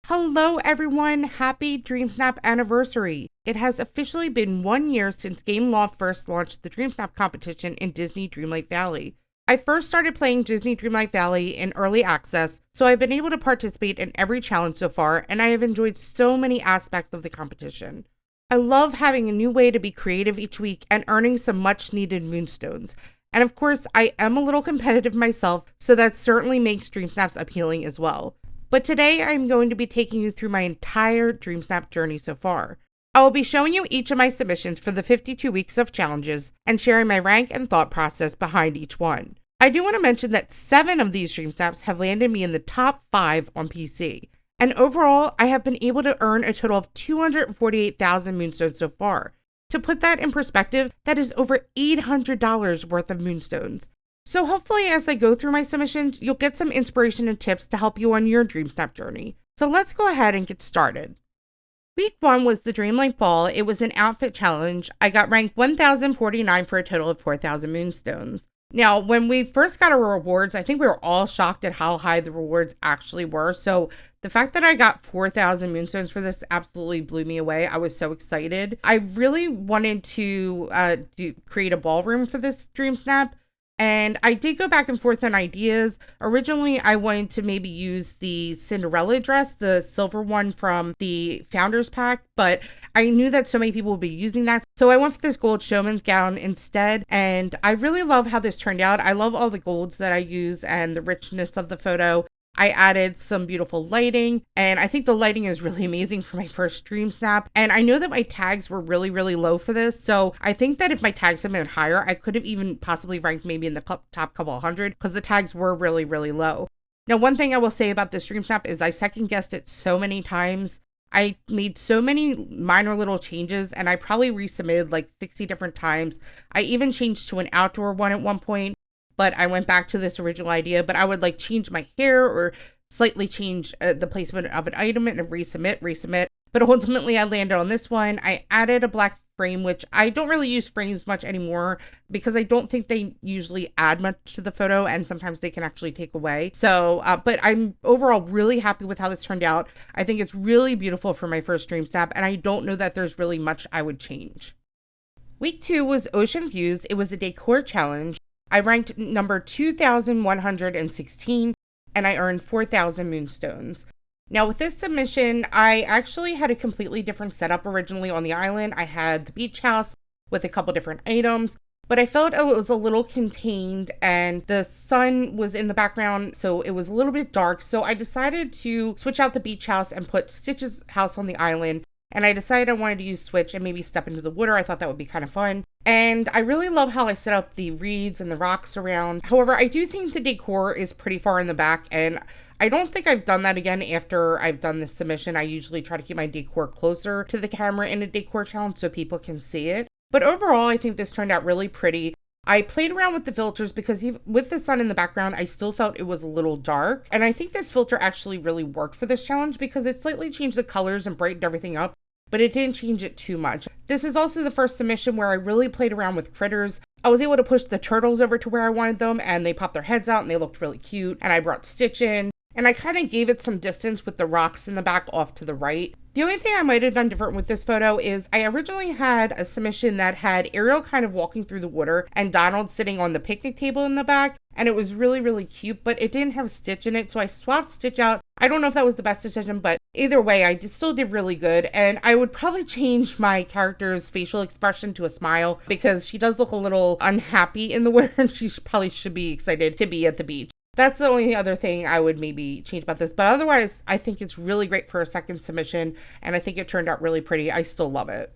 Hello everyone, happy DreamSnap anniversary! It has officially been 1 year since Game Loft first launched the DreamSnap competition in Disney Dreamlight Valley. I first started playing Disney Dreamlight Valley in early access, so I've been able to participate in every challenge so far, and I have enjoyed so many aspects of the competition. I love having a new way to be creative each week and earning some much needed moonstones. And of course, I am a little competitive myself, so that certainly makes DreamSnaps appealing as well. But today I'm going to be taking you through my entire DreamSnap journey so far. I will be showing you each of my submissions for the 52 weeks of challenges and sharing my rank and thought process behind each one. I do want to mention that 7 of these DreamSnaps have landed me in the top 5 on PC. And overall, I have been able to earn a total of 248,000 moonstones so far. To put that in perspective, that is over $800 worth of moonstones. So hopefully as I go through my submissions, you'll get some inspiration and tips to help you on your DreamSnap journey. So let's go ahead and get started. Week 1 was the Dreamlight Ball. It was an outfit challenge. I got ranked 1,049 for a total of 4,000 moonstones. Now, when we first got our rewards, I think we were all shocked at how high the rewards actually were. So the fact that I got 4,000 moonstones for this absolutely blew me away. I was so excited. I really wanted to create a ballroom for this DreamSnap. And I did go back and forth on ideas. Originally, I wanted to maybe use the Cinderella dress, the silver one from the Founders Pack, but I knew that so many people would be using that. So I went for this gold showman's gown instead. And I really love how this turned out. I love all the golds that I use and the richness of the photo. I added some beautiful lighting, and I think the lighting is really amazing for my first DreamSnap. And I know that my tags were really, really low for this, so I think that if my tags had been higher, I could have even possibly ranked maybe in the top couple hundred, because the tags were really, really low. Now, one thing I will say about this DreamSnap is I second guessed it so many times. I made so many minor little changes, and I probably resubmitted like 60 different times. I even changed to an outdoor one at one point. But I went back to this original idea, but I would like change my hair or slightly change the placement of an item and resubmit. But ultimately I landed on this one. I added a black frame, which I don't really use frames much anymore because I don't think they usually add much to the photo, and sometimes they can actually take away. So, but I'm overall really happy with how this turned out. I think it's really beautiful for my first DreamSnap, and I don't know that there's really much I would change. Week 2 was Ocean Views. It was a decor challenge. I ranked number 2,116 and I earned 4,000 moonstones. Now with this submission, I actually had a completely different setup originally on the island. I had the beach house with a couple different items, but I felt it was a little contained and the sun was in the background, so it was a little bit dark. So I decided to switch out the beach house and put Stitch's house on the island. And I decided I wanted to use Switch and maybe step into the water. I thought that would be kind of fun. And I really love how I set up the reeds and the rocks around. However, I do think the decor is pretty far in the back, and I don't think I've done that again after I've done this submission. I usually try to keep my decor closer to the camera in a decor challenge so people can see it. But overall, I think this turned out really pretty. I played around with the filters because even with the sun in the background, I still felt it was a little dark. And I think this filter actually really worked for this challenge because it slightly changed the colors and brightened everything up, but it didn't change it too much. This is also the first submission where I really played around with critters. I was able to push the turtles over to where I wanted them, and they popped their heads out and they looked really cute. And I brought Stitch in, and I kind of gave it some distance with the rocks in the back off to the right. The only thing I might have done different with this photo is I originally had a submission that had Ariel kind of walking through the water and Donald sitting on the picnic table in the back, and it was really, really cute, but it didn't have Stitch in it, so I swapped Stitch out. I don't know if that was the best decision, but either way, I still did really good, and I would probably change my character's facial expression to a smile because she does look a little unhappy in the water, and she probably should be excited to be at the beach. That's the only other thing I would maybe change about this. But otherwise, I think it's really great for a second submission, and I think it turned out really pretty. I still love it.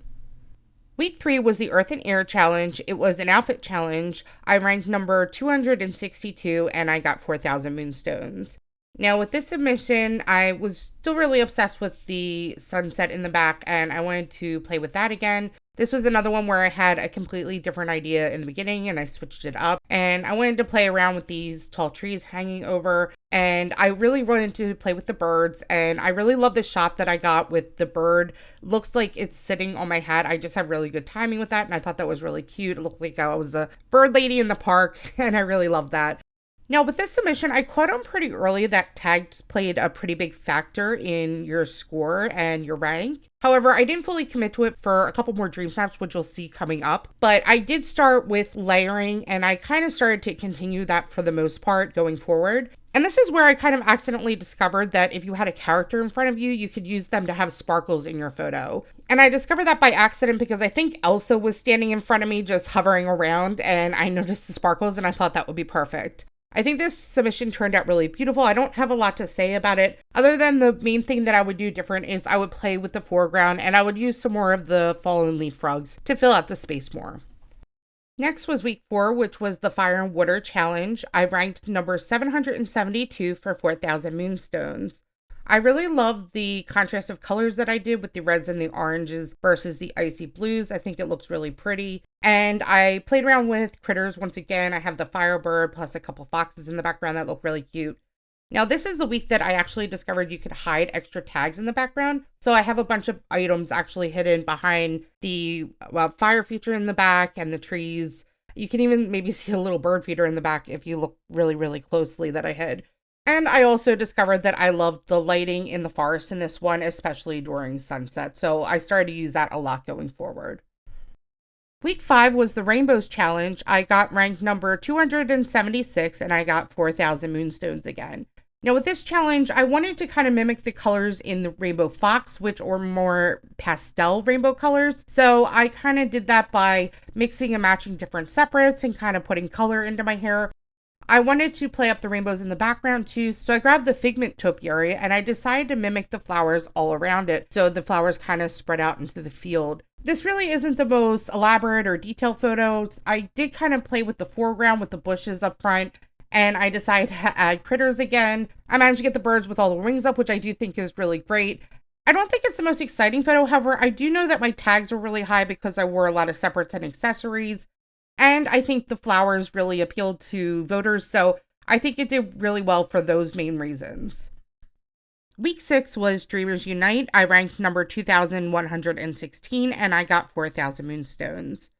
Week 3 was the Earth and Air Challenge. It was an outfit challenge. I ranked number 262, and I got 4,000 moonstones. Now with this submission, I was still really obsessed with the sunset in the back, and I wanted to play with that again. This was another one where I had a completely different idea in the beginning and I switched it up, and I wanted to play around with these tall trees hanging over, and I really wanted to play with the birds, and I really love the shot that I got with the bird. Looks like it's sitting on my hat. I just have really good timing with that, and I thought that was really cute. It looked like I was a bird lady in the park, and I really loved that. Now, with this submission, I caught on pretty early that tags played a pretty big factor in your score and your rank. However, I didn't fully commit to it for a couple more dream snaps, which you'll see coming up. But I did start with layering, and I kind of started to continue that for the most part going forward. And this is where I kind of accidentally discovered that if you had a character in front of you, you could use them to have sparkles in your photo. And I discovered that by accident because I think Elsa was standing in front of me just hovering around, and I noticed the sparkles and I thought that would be perfect. I think this submission turned out really beautiful. I don't have a lot to say about it, other than the main thing that I would do different is I would play with the foreground and I would use some more of the fallen leaf rugs to fill out the space more. Next was week 4, which was the Fire and Water Challenge. I ranked number 772 for 4,000 moonstones. I really love the contrast of colors that I did with the reds and the oranges versus the icy blues. I think it looks really pretty. And I played around with critters once again. I have the firebird plus a couple foxes in the background that look really cute. Now, this is the week that I actually discovered you could hide extra tags in the background. So I have a bunch of items actually hidden behind the fire feature in the back and the trees. You can even maybe see a little bird feeder in the back if you look really, really closely that I hid. And I also discovered that I loved the lighting in the forest in this one, especially during sunset. So I started to use that a lot going forward. Week 5 was the Rainbows Challenge. I got ranked number 276 and I got 4,000 moonstones again. Now with this challenge, I wanted to kind of mimic the colors in the Rainbow Fox, which are more pastel rainbow colors. So I kind of did that by mixing and matching different separates and kind of putting color into my hair. I wanted to play up the rainbows in the background too, so I grabbed the figment topiary and I decided to mimic the flowers all around it. So the flowers kind of spread out into the field. This really isn't the most elaborate or detailed photos. I did kind of play with the foreground with the bushes up front. And I decided to add critters again. I managed to get the birds with all the wings up, which I do think is really great. I don't think it's the most exciting photo. However, I do know that my tags were really high because I wore a lot of separates and accessories. And I think the flowers really appealed to voters. So I think it did really well for those main reasons. Week 6 was Dreamers Unite. I ranked number 2,116 and I got 4,000 moonstones.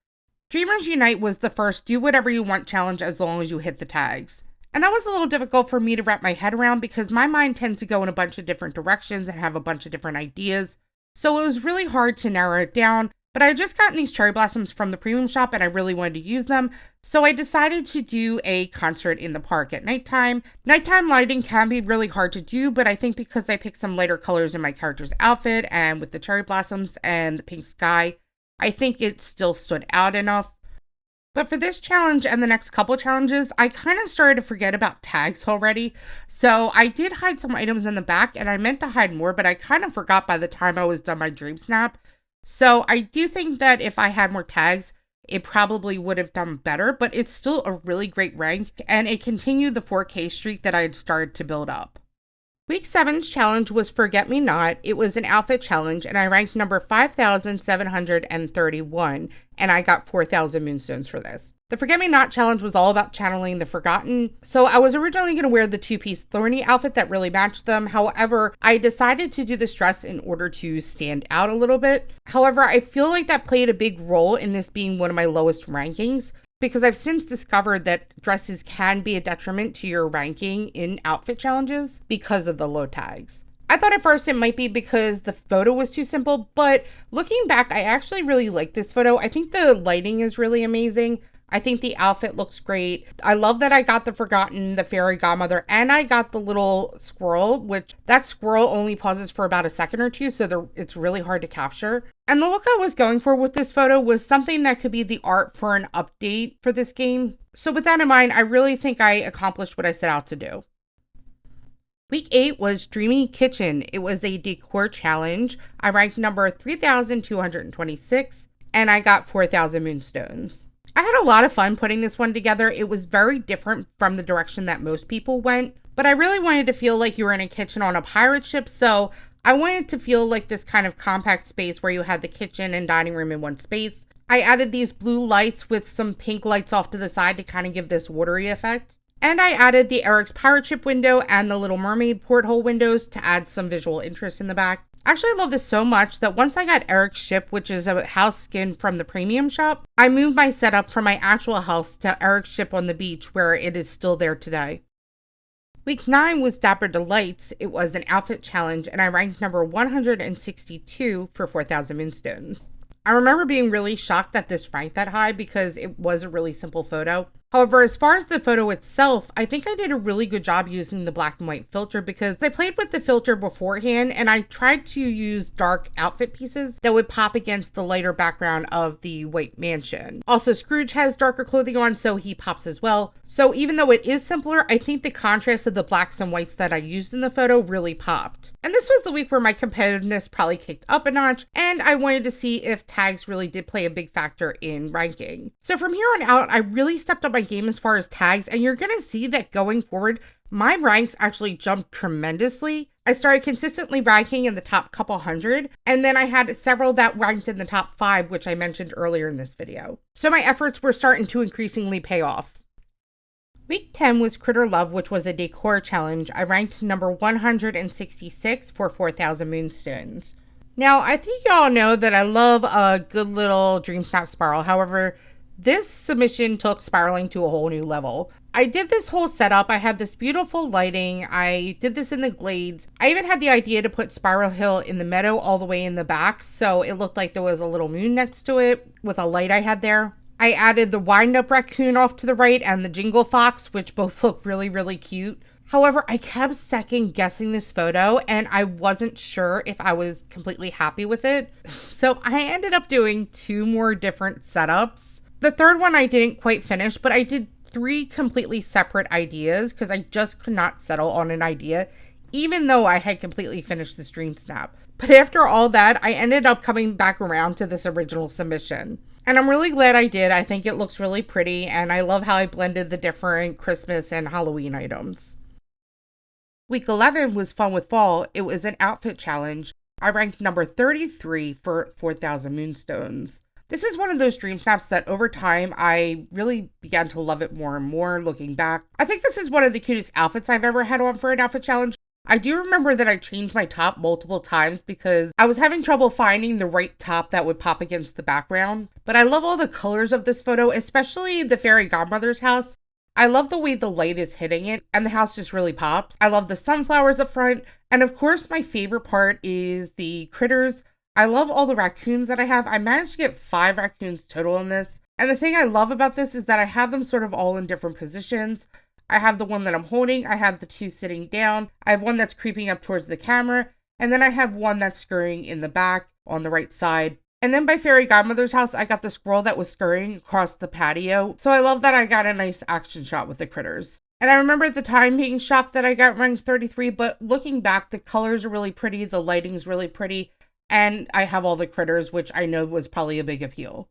Dreamers Unite was the first do whatever you want challenge as long as you hit the tags. And that was a little difficult for me to wrap my head around because my mind tends to go in a bunch of different directions and have a bunch of different ideas. So it was really hard to narrow it down, but I had just gotten these cherry blossoms from the premium shop and I really wanted to use them. So I decided to do a concert in the park at nighttime. Nighttime lighting can be really hard to do, but I think because I picked some lighter colors in my character's outfit and with the cherry blossoms and the pink sky, I think it still stood out enough. But for this challenge and the next couple challenges, I kind of started to forget about tags already. So I did hide some items in the back and I meant to hide more, but I kind of forgot by the time I was done my DreamSnap. So I do think that if I had more tags, it probably would have done better, but it's still a really great rank and it continued the 4K streak that I had started to build up. Week 7's challenge was Forget Me Not. It was an outfit challenge and I ranked number 5,731 and I got 4,000 moonstones for this. The Forget Me Not challenge was all about channeling the forgotten. So I was originally going to wear the 2-piece thorny outfit that really matched them. However, I decided to do this dress in order to stand out a little bit. However, I feel like that played a big role in this being one of my lowest rankings, because I've since discovered that dresses can be a detriment to your ranking in outfit challenges because of the low tags. I thought at first it might be because the photo was too simple, but looking back, I actually really like this photo. I think the lighting is really amazing. I think the outfit looks great. I love that I got the Forgotten, the fairy godmother, and I got the little squirrel, which that squirrel only pauses for about a second or two, so it's really hard to capture. And the look I was going for with this photo was something that could be the art for an update for this game. So with that in mind, I really think I accomplished what I set out to do. Week 8 was Dreamy Kitchen. It was a decor challenge. I ranked number 3,226 and I got 4,000 moonstones. I had a lot of fun putting this one together. It was very different from the direction that most people went, but I really wanted to feel like you were in a kitchen on a pirate ship, so I wanted to feel like this kind of compact space where you had the kitchen and dining room in one space. I added these blue lights with some pink lights off to the side to kind of give this watery effect. And I added the Eric's pirate ship window and the Little Mermaid porthole windows to add some visual interest in the back. Actually, I love this so much that once I got Eric's ship, which is a house skin from the premium shop, I moved my setup from my actual house to Eric's ship on the beach, where it is still there today. Week 9 was Dapper Delights. It was an outfit challenge, and I ranked number 162 for 4,000 moonstones. I remember being really shocked that this ranked that high because it was a really simple photo. However, as far as the photo itself, I think I did a really good job using the black and white filter because I played with the filter beforehand and I tried to use dark outfit pieces that would pop against the lighter background of the white mansion. Also, Scrooge has darker clothing on, so he pops as well. So even though it is simpler, I think the contrast of the blacks and whites that I used in the photo really popped. And this was the week where my competitiveness probably kicked up a notch, and I wanted to see if tags really did play a big factor in ranking. So from here on out, I really stepped up my game as far as tags, and you're gonna see that going forward, my ranks actually jumped tremendously. I started consistently ranking in the top couple hundred, and then I had several that ranked in the top 5, which I mentioned earlier in this video. So my efforts were starting to increasingly pay off. Week 10 was Critter Love, which was a decor challenge. I ranked number 166 for 4,000 moonstones. Now, I think y'all know that I love a good little DreamSnap spiral. However, this submission took spiraling to a whole new level. I did this whole setup. I had this beautiful lighting. I did this in the glades. I even had the idea to put Spiral Hill in the meadow all the way in the back, so it looked like there was a little moon next to it with a light I had there. I added the wind-up raccoon off to the right and the jingle fox, which both look really, really cute. However, I kept second guessing this photo and I wasn't sure if I was completely happy with it. So I ended up doing 2 more different setups. The third one I didn't quite finish, but I did 3 completely separate ideas because I just could not settle on an idea, even though I had completely finished this DreamSnap. But after all that, I ended up coming back around to this original submission. And I'm really glad I did. I think it looks really pretty, and I love how I blended the different Christmas and Halloween items. Week 11 was Fun with Fall. It was an outfit challenge. I ranked number 33 for 4,000 moonstones. This is one of those DreamSnaps that over time, I really began to love it more and more looking back. I think this is one of the cutest outfits I've ever had on for an outfit challenge. I do remember that I changed my top multiple times because I was having trouble finding the right top that would pop against the background. But I love all the colors of this photo, especially the fairy godmother's house. I love the way the light is hitting it and the house just really pops. I love the sunflowers up front. And of course, my favorite part is the critters. I love all the raccoons that I have. I managed to get 5 raccoons total in this. And the thing I love about this is that I have them sort of all in different positions. I have the one that I'm holding, I have the 2 sitting down, I have one that's creeping up towards the camera, and then I have one that's scurrying in the back on the right side. And then by Fairy Godmother's house, I got the squirrel that was scurrying across the patio. So I love that I got a nice action shot with the critters. And I remember at the time being shocked that I got ranked 33, but looking back, the colors are really pretty, the lighting's really pretty, and I have all the critters, which I know was probably a big appeal.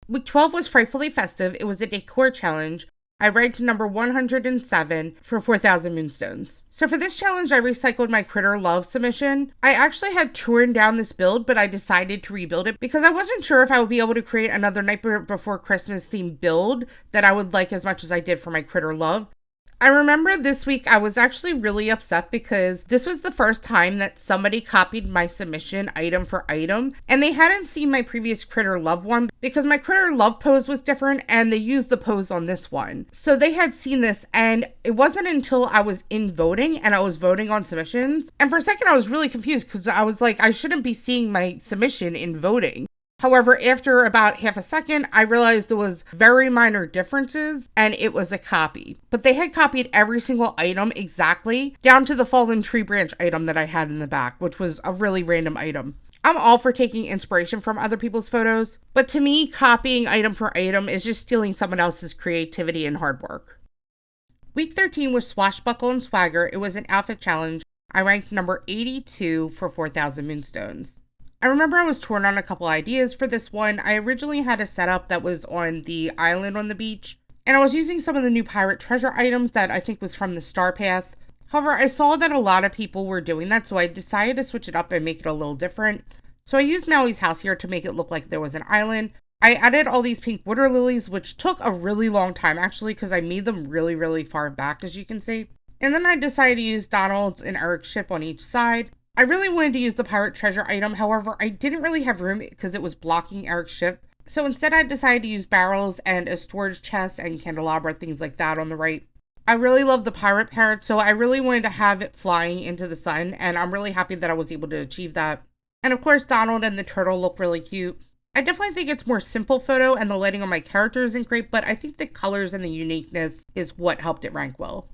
Week 12 was Frightfully Festive. It was a decor challenge. I ranked number 107 for 4,000 moonstones. So for this challenge, I recycled my Critter Love submission. I actually had torn down this build, but I decided to rebuild it because I wasn't sure if I would be able to create another Nightmare Before Christmas themed build that I would like as much as I did for my Critter Love. I remember this week I was actually really upset because this was the first time that somebody copied my submission item for item, and they hadn't seen my previous Critter Love one because my Critter Love pose was different and they used the pose on this one. So they had seen this, and it wasn't until I was in voting and I was voting on submissions. And for a second I was really confused because I was like, I shouldn't be seeing my submission in voting. However, after about half a second, I realized there was very minor differences and it was a copy. But they had copied every single item exactly, down to the fallen tree branch item that I had in the back, which was a really random item. I'm all for taking inspiration from other people's photos, but to me, copying item for item is just stealing someone else's creativity and hard work. Week 13 was Swashbuckle and Swagger. It was an outfit challenge. I ranked number 82 for 4,000 moonstones. I remember I was torn on a couple ideas for this one. I originally had a setup that was on the island on the beach, and I was using some of the new pirate treasure items that I think was from the Star Path. However, I saw that a lot of people were doing that, so I decided to switch it up and make it a little different. So I used Maui's house here to make it look like there was an island. I added all these pink water lilies, which took a really long time actually because I made them really far back, as you can see. And then I decided to use Donald's and Eric's ship on each side. I really wanted to use the pirate treasure item, however, I didn't really have room because it was blocking Eric's ship. So instead I decided to use barrels and a storage chest and candelabra, things like that on the right. I really love the pirate parrot, so I really wanted to have it flying into the sun, and I'm really happy that I was able to achieve that. And of course, Donald and the turtle look really cute. I definitely think it's more simple photo and the lighting on my character isn't great, but I think the colors and the uniqueness is what helped it rank well.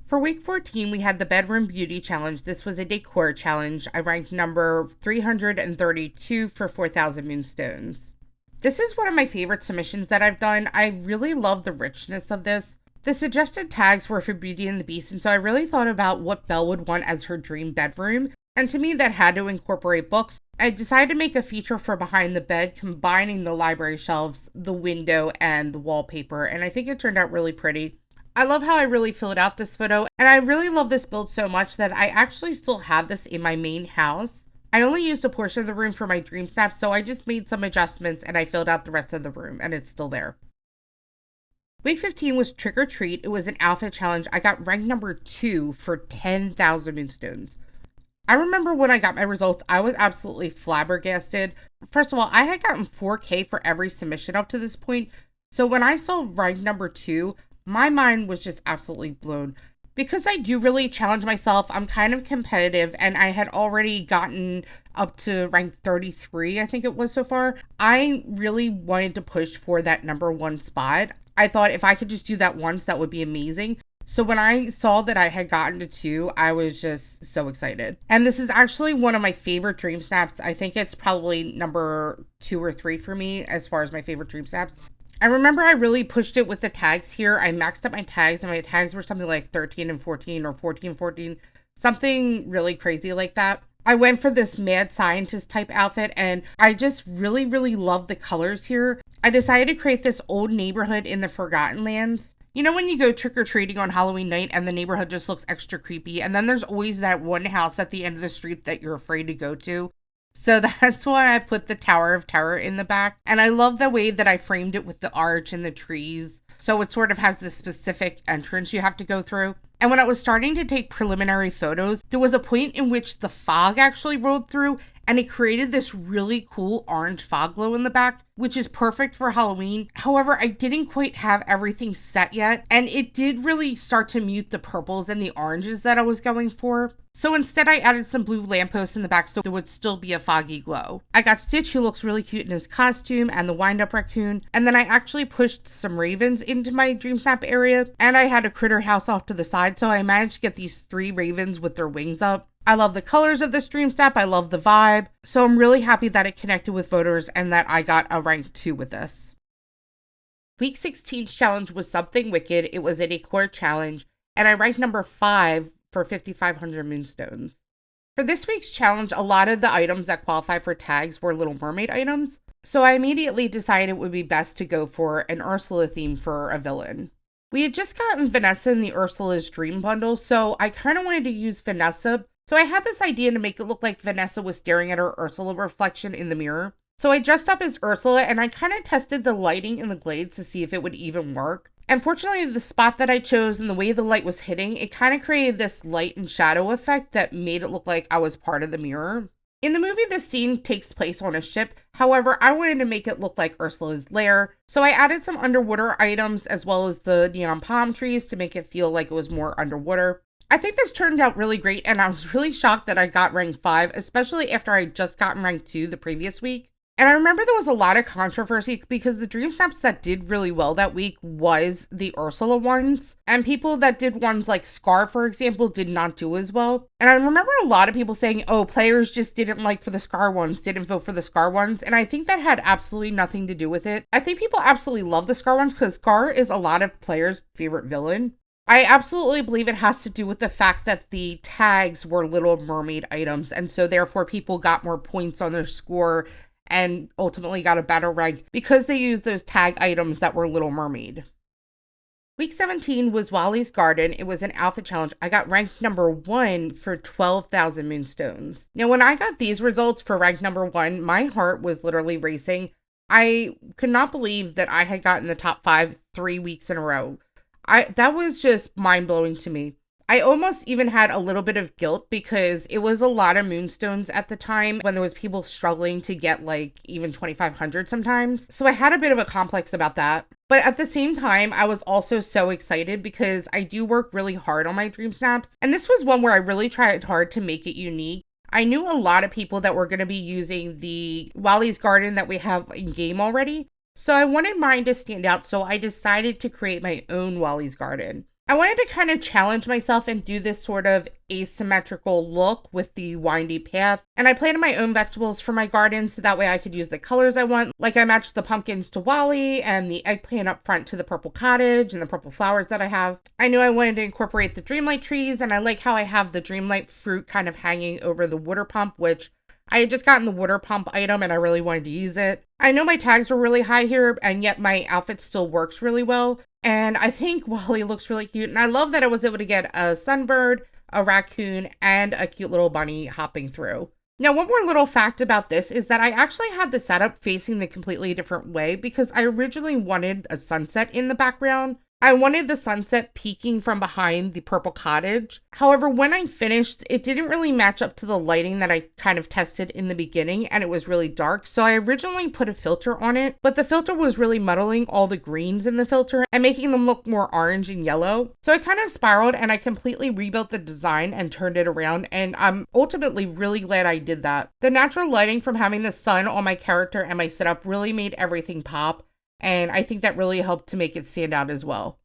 For week 14, we had the Bedroom Beauty Challenge. This was a decor challenge. I ranked number 332 for 4,000 moonstones. This is one of my favorite submissions that I've done. I really love the richness of this. The suggested tags were for Beauty and the Beast, and so I really thought about what Belle would want as her dream bedroom. And to me, that had to incorporate books. I decided to make a feature for behind the bed, combining the library shelves, the window, and the wallpaper, and I think it turned out really pretty. I love how I really filled out this photo, and I really love this build so much that I actually still have this in my main house. I only used a portion of the room for my DreamSnap, so I just made some adjustments and I filled out the rest of the room, and it's still there. Week 15 was Trick or Treat. It was an outfit challenge. I got ranked number 2 for 10,000 moonstones. I remember when I got my results, I was absolutely flabbergasted. First of all, I had gotten 4K for every submission up to this point, so when I saw ranked number 2, my mind was just absolutely blown. Because I do really challenge myself, I'm kind of competitive, and I had already gotten up to rank 33, I think it was so far. I really wanted to push for that number 1 spot. I thought if I could just do that once, that would be amazing. So when I saw that I had gotten to 2, I was just so excited. And this is actually one of my favorite DreamSnaps. I think it's probably number 2 or 3 for me as far as my favorite DreamSnaps. I remember I really pushed it with the tags here. I maxed up my tags, and my tags were something like 13 and 14 or 14 and 14, something really crazy like that. I went for this mad scientist type outfit, and I just really, really love the colors here. I decided to create this old neighborhood in the Forgotten Lands. You know when you go trick-or-treating on Halloween night and the neighborhood just looks extra creepy, and then there's always that one house at the end of the street that you're afraid to go to? So that's why I put the Tower of Terror in the back. And I love the way that I framed it with the arch and the trees. So it sort of has this specific entrance you have to go through. And when I was starting to take preliminary photos, there was a point in which the fog actually rolled through, and it created this really cool orange fog glow in the back, which is perfect for Halloween. However, I didn't quite have everything set yet, and it did really start to mute the purples and the oranges that I was going for. So instead, I added some blue lampposts in the back so there would still be a foggy glow. I got Stitch, who looks really cute in his costume, and the wind-up raccoon, and then I actually pushed some ravens into my DreamSnap area, and I had a critter house off to the side, so I managed to get these 3 ravens with their wings up. I love the colors of this DreamSnap, I love the vibe, so I'm really happy that it connected with voters and that I got a rank 2 with this. Week 16's challenge was Something Wicked. It was a decor challenge, and I ranked number 5 for 5,500 moonstones. For this week's challenge, a lot of the items that qualify for tags were Little Mermaid items, so I immediately decided it would be best to go for an Ursula theme for a villain. We had just gotten Vanessa in the Ursula's Dream bundle, so I kind of wanted to use Vanessa. So I had this idea to make it look like Vanessa was staring at her Ursula reflection in the mirror. So I dressed up as Ursula, and I kind of tested the lighting in the glades to see if it would even work. And fortunately, the spot that I chose and the way the light was hitting, it kind of created this light and shadow effect that made it look like I was part of the mirror. In the movie, this scene takes place on a ship. However, I wanted to make it look like Ursula's lair, so I added some underwater items as well as the neon palm trees to make it feel like it was more underwater. I think this turned out really great, and I was really shocked that I got rank 5, especially after I had just gotten rank 2 the previous week. And I remember there was a lot of controversy because the DreamSnaps that did really well that week was the Ursula ones. And people that did ones like Scar, for example, did not do as well. And I remember a lot of people saying, oh, players just didn't like for the Scar ones, didn't vote for the Scar ones. And I think that had absolutely nothing to do with it. I think people absolutely love the Scar ones because Scar is a lot of players' favorite villain. I absolutely believe it has to do with the fact that the tags were Little Mermaid items. And so therefore people got more points on their score and ultimately got a better rank because they used those tag items that were Little Mermaid. Week 17 was Wally's Garden. It was an outfit challenge. I got ranked number 1 for 12,000 moonstones. Now, when I got these results for rank number 1, my heart was literally racing. I could not believe that I had gotten the top 5 3 weeks in a row. That was just mind-blowing to me. I almost even had a little bit of guilt because it was a lot of moonstones at the time when there was people struggling to get like even 2,500 sometimes. So I had a bit of a complex about that. But at the same time, I was also so excited because I do work really hard on my DreamSnaps. And this was one where I really tried hard to make it unique. I knew a lot of people that were going to be using the Wally's Garden that we have in game already. So I wanted mine to stand out. So I decided to create my own Wally's Garden. I wanted to kind of challenge myself and do this sort of asymmetrical look with the windy path. And I planted my own vegetables for my garden so that way I could use the colors I want. Like I matched the pumpkins to Wally and the eggplant up front to the purple cottage and the purple flowers that I have. I knew I wanted to incorporate the Dreamlight trees, and I like how I have the Dreamlight fruit kind of hanging over the water pump, which I had just gotten the water pump item and I really wanted to use it. I know my tags were really high here, and yet my outfit still works really well. And I think Wally looks really cute. And I love that I was able to get a sunbird, a raccoon, and a cute little bunny hopping through. Now, one more little fact about this is that I actually had the setup facing the completely different way because I originally wanted a sunset in the background. I wanted the sunset peeking from behind the purple cottage. However, when I finished, it didn't really match up to the lighting that I kind of tested in the beginning, and it was really dark. So I originally put a filter on it, but the filter was really muddling all the greens in the filter and making them look more orange and yellow. So I kind of spiraled and I completely rebuilt the design and turned it around, and I'm ultimately really glad I did that. The natural lighting from having the sun on my character and my setup really made everything pop. And I think that really helped to make it stand out as well.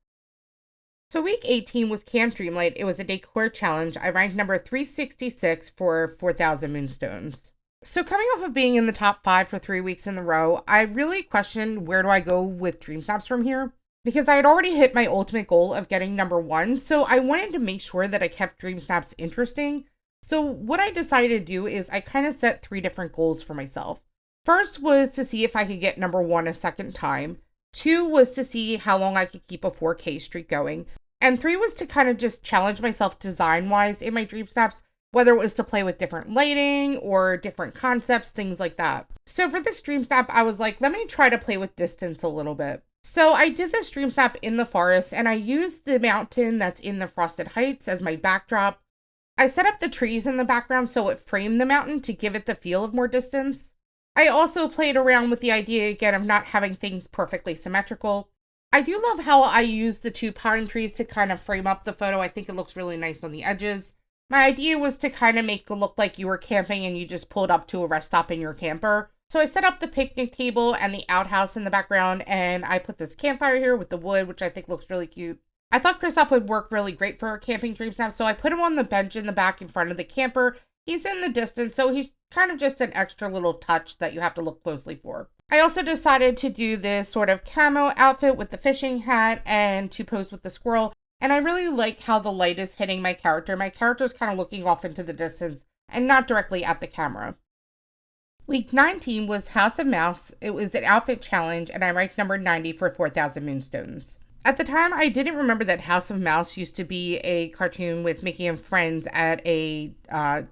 So week 18 was Camp Dreamlight. It was a decor challenge. I ranked number 366 for 4,000 moonstones. So coming off of being in the top 5 for 3 weeks in a row, I really questioned where do I go with DreamSnaps from here? Because I had already hit my ultimate goal of getting number 1, so I wanted to make sure that I kept DreamSnaps interesting. So what I decided to do is I kind of set 3 different goals for myself. First was to see if I could get number 1 a second time. 2 was to see how long I could keep a 4K streak going. And 3 was to kind of just challenge myself design-wise in my DreamSnaps, whether it was to play with different lighting or different concepts, things like that. So for this DreamSnap, I was like, let me try to play with distance a little bit. So I did this DreamSnap in the forest, and I used the mountain that's in the Frosted Heights as my backdrop. I set up the trees in the background so it framed the mountain to give it the feel of more distance. I also played around with the idea again of not having things perfectly symmetrical. I do love how I use the 2 pine trees to kind of frame up the photo. I think it looks really nice on the edges. My idea was to kind of make it look like you were camping and you just pulled up to a rest stop in your camper. So I set up the picnic table and the outhouse in the background, and I put this campfire here with the wood, which I think looks really cute. I thought Kristoff would work really great for a camping DreamSnap, so I put him on the bench in the back in front of the camper. He's in the distance, so he's kind of just an extra little touch that you have to look closely for. I also decided to do this sort of camo outfit with the fishing hat and to pose with the squirrel. And I really like how the light is hitting my character. My character is kind of looking off into the distance and not directly at the camera. Week 19 was House of Mouse. It was an outfit challenge, and I ranked number 90 for 4,000 moonstones. At the time, I didn't remember that House of Mouse used to be a cartoon with Mickey and friends at a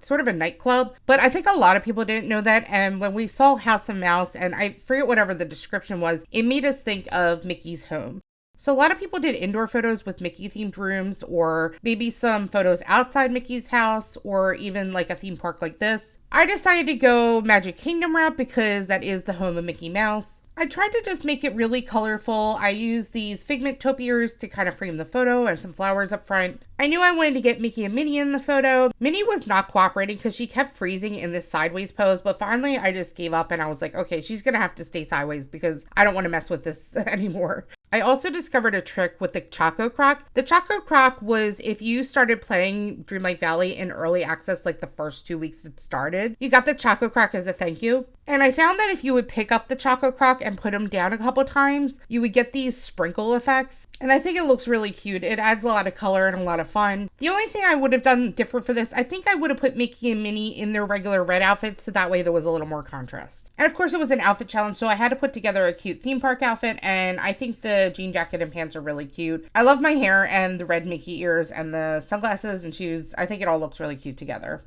sort of a nightclub, but I think a lot of people didn't know that, and when we saw House of Mouse, and I forget whatever the description was, it made us think of Mickey's home. So a lot of people did indoor photos with Mickey-themed rooms, or maybe some photos outside Mickey's house, or even like a theme park like this. I decided to go Magic Kingdom route because that is the home of Mickey Mouse. I tried to just make it really colorful. I used these figment topiaries to kind of frame the photo and some flowers up front. I knew I wanted to get Mickey and Minnie in the photo. Minnie was not cooperating because she kept freezing in this sideways pose, but finally I just gave up and I was like, okay, she's gonna have to stay sideways because I don't want to mess with this anymore. I also discovered a trick with the Choco Croc. The Choco Croc was if you started playing Dreamlight Valley in early access, like the first 2 weeks it started, you got the Choco Croc as a thank you. And I found that if you would pick up the Choco Croc and put him down a couple times, you would get these sprinkle effects. And I think it looks really cute. It adds a lot of color and a lot of fun. The only thing I would have done different for this, I think I would have put Mickey and Minnie in their regular red outfits so that way there was a little more contrast. And of course it was an outfit challenge, so I had to put together a cute theme park outfit, and I think the jean jacket and pants are really cute. I love my hair and the red Mickey ears and the sunglasses and shoes. I think it all looks really cute together.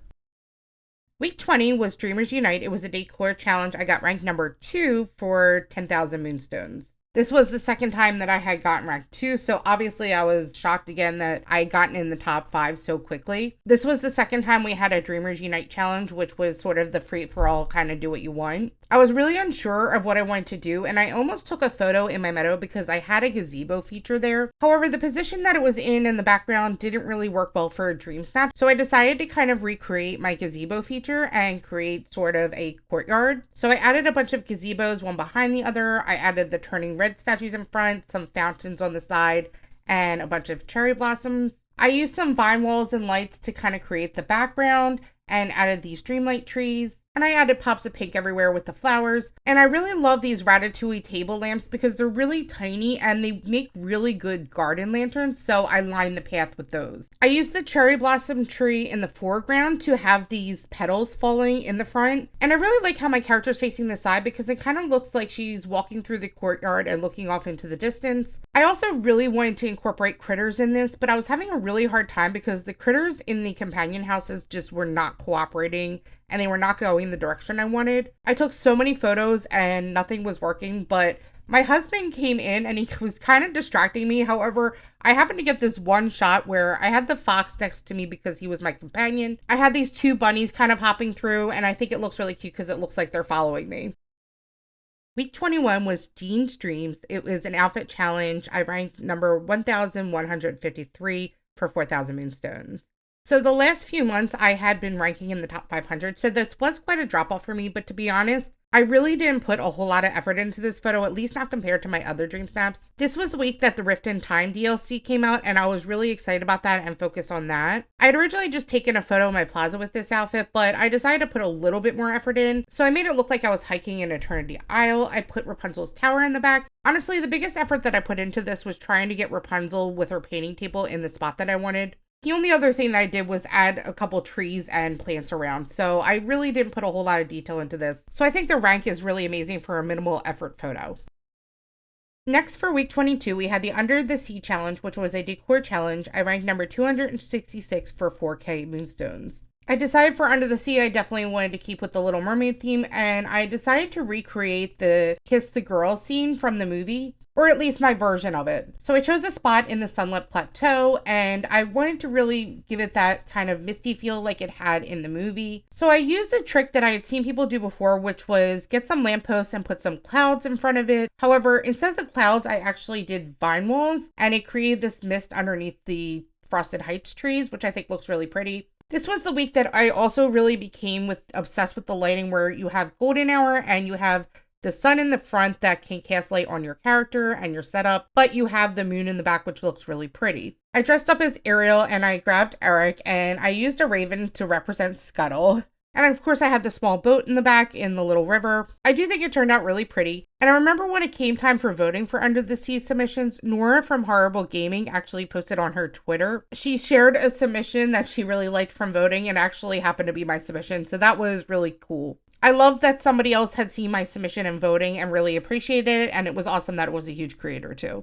Week 20 was Dreamers Unite. It was a decor challenge. I got ranked number 2 for 10,000 moonstones. This was the second time that I had gotten rank 2, so obviously I was shocked again that I had gotten in the top 5 so quickly. This was the second time we had a Dreamers Unite challenge, which was sort of the free-for-all kind of do what you want. I was really unsure of what I wanted to do, and I almost took a photo in my meadow because I had a gazebo feature there. However, the position that it was in the background didn't really work well for a DreamSnap, so I decided to kind of recreate my gazebo feature and create sort of a courtyard. So I added a bunch of gazebos, one behind the other. I added the turning red statues in front, some fountains on the side, and a bunch of cherry blossoms. I used some vine walls and lights to kind of create the background and added these Dreamlight trees. And I added pops of pink everywhere with the flowers. And I really love these Ratatouille table lamps because they're really tiny and they make really good garden lanterns. So I lined the path with those. I used the cherry blossom tree in the foreground to have these petals falling in the front. And I really like how my character's facing the side because it kind of looks like she's walking through the courtyard and looking off into the distance. I also really wanted to incorporate critters in this, but I was having a really hard time because the critters in the companion houses just were not cooperating and they were not going the direction I wanted. I took so many photos and nothing was working, but my husband came in and he was kind of distracting me. However, I happened to get this one shot where I had the fox next to me because he was my companion. I had these two bunnies kind of hopping through, and I think it looks really cute because it looks like they're following me. Week 21 was Jean's Dreams. It was an outfit challenge. I ranked number 1,153 for 4,000 moonstones. So the last few months I had been ranking in the top 500, so this was quite a drop off for me, but to be honest, I really didn't put a whole lot of effort into this photo, at least not compared to my other DreamSnaps. This was the week that the Rift in Time DLC came out, and I was really excited about that and focused on that. I had originally just taken a photo of my plaza with this outfit, but I decided to put a little bit more effort in, so I made it look like I was hiking in Eternity Isle. I put Rapunzel's tower in the back. Honestly, the biggest effort that I put into this was trying to get Rapunzel with her painting table in the spot that I wanted. The only other thing that I did was add a couple trees and plants around, so I really didn't put a whole lot of detail into this. So I think the rank is really amazing for a minimal effort photo. Next for week 22, we had the Under the Sea challenge, which was a decor challenge. I ranked number 266 for 4K moonstones. I decided for Under the Sea, I definitely wanted to keep with the Little Mermaid theme, and I decided to recreate the Kiss the Girl scene from the movie, or at least my version of it. So I chose a spot in the Sunlit Plateau, and I wanted to really give it that kind of misty feel like it had in the movie. So I used a trick that I had seen people do before, which was get some lampposts and put some clouds in front of it. However, instead of the clouds, I actually did vine walls, and it created this mist underneath the Frosted Heights trees, which I think looks really pretty. This was the week that I also really became obsessed with the lighting, where you have golden hour and you have the sun in the front that can cast light on your character and your setup, but you have the moon in the back, which looks really pretty. I dressed up as Ariel and I grabbed Eric and I used a raven to represent Scuttle. And of course I had the small boat in the back in the little river. I do think it turned out really pretty. And I remember when it came time for voting for Under the Sea submissions, Nora from Horrible Gaming actually posted on her Twitter. She shared a submission that she really liked from voting and actually happened to be my submission. So that was really cool. I love that somebody else had seen my submission and voting and really appreciated it. And it was awesome that it was a huge creator too.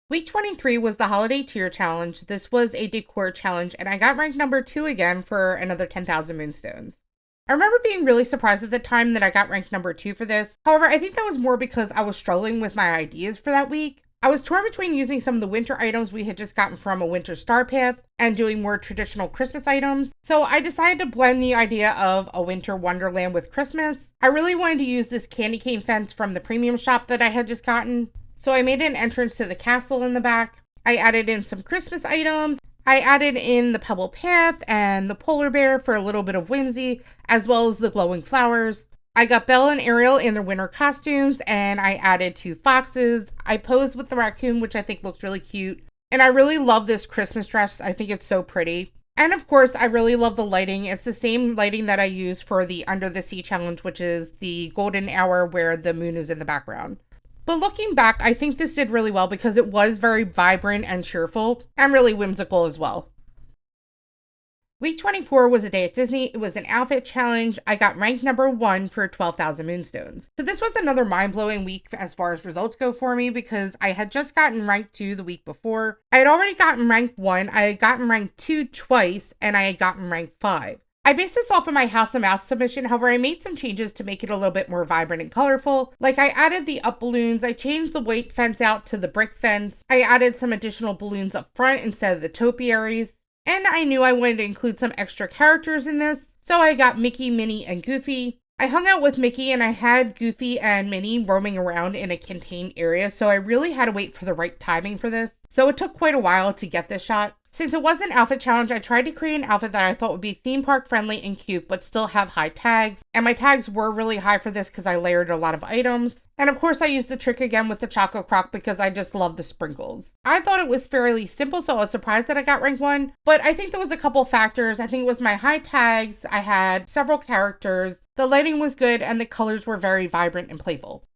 Week 23 was the Holiday Tier Challenge. This was a decor challenge, and I got ranked number 2 again for another 10,000 moonstones. I remember being really surprised at the time that I got ranked number 2 for this. However, I think that was more because I was struggling with my ideas for that week. I was torn between using some of the winter items we had just gotten from a winter star path and doing more traditional Christmas items. So I decided to blend the idea of a winter wonderland with Christmas. I really wanted to use this candy cane fence from the premium shop that I had just gotten. So I made an entrance to the castle in the back. I added in some Christmas items. I added in the pebble path and the polar bear for a little bit of whimsy, as well as the glowing flowers. I got Belle and Ariel in their winter costumes, and I added 2 foxes. I posed with the raccoon, which I think looks really cute. And I really love this Christmas dress. I think it's so pretty. And of course, I really love the lighting. It's the same lighting that I used for the Under the Sea challenge, which is the golden hour where the moon is in the background. But looking back, I think this did really well because it was very vibrant and cheerful and really whimsical as well. Week 24 was a day at Disney. It was an outfit challenge. I got ranked number 1 for 12,000 moonstones. So this was another mind-blowing week as far as results go for me because I had just gotten ranked 2 the week before. I had already gotten ranked 1. I had gotten ranked 2 twice and I had gotten ranked 5. I based this off of my House of Mouse submission, however I made some changes to make it a little bit more vibrant and colorful. Like I added the up balloons, I changed the white fence out to the brick fence, I added some additional balloons up front instead of the topiaries, and I knew I wanted to include some extra characters in this, so I got Mickey, Minnie, and Goofy. I hung out with Mickey and I had Goofy and Minnie roaming around in a contained area, so I really had to wait for the right timing for this. So it took quite a while to get this shot. Since it was an outfit challenge, I tried to create an outfit that I thought would be theme park friendly and cute, but still have high tags. And my tags were really high for this because I layered a lot of items. And of course I used the trick again with the Choco Croc because I just love the sprinkles. I thought it was fairly simple, so I was surprised that I got rank 1. But I think there was a couple factors. I think it was my high tags, I had several characters, the lighting was good, and the colors were very vibrant and playful.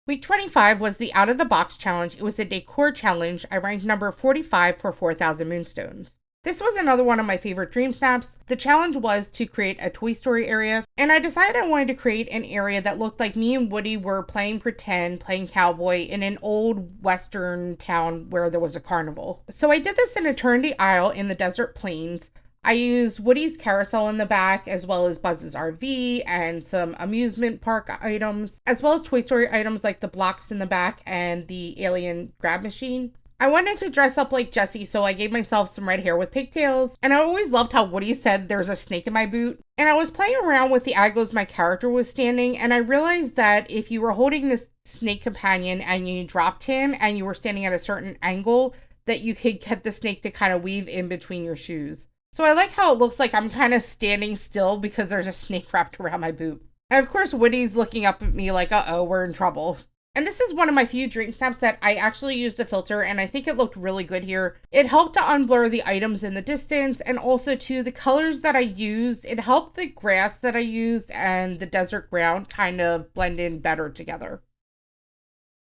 Week 25 was the Out of the Box challenge. It was a decor challenge. I ranked number 45 for 4,000 moonstones. This was another one of my favorite DreamSnaps. The challenge was to create a Toy Story area, and I decided I wanted to create an area that looked like me and Woody were playing pretend, playing cowboy in an old western town where there was a carnival. So I did this in Eternity Isle in the desert plains. I used Woody's carousel in the back, as well as Buzz's RV and some amusement park items, as well as Toy Story items like the blocks in the back and the alien grab machine. I wanted to dress up like Jessie, so I gave myself some red hair with pigtails, and I always loved how Woody said there's a snake in my boot. And I was playing around with the angles my character was standing, and I realized that if you were holding this snake companion and you dropped him and you were standing at a certain angle, that you could get the snake to kind of weave in between your shoes. So I like how it looks like I'm kind of standing still because there's a snake wrapped around my boot. And of course, Woody's looking up at me like, uh-oh, we're in trouble. And this is one of my few DreamSnaps that I actually used a filter, and I think it looked really good here. It helped to unblur the items in the distance, and also too, the colors that I used, it helped the grass that I used and the desert ground kind of blend in better together.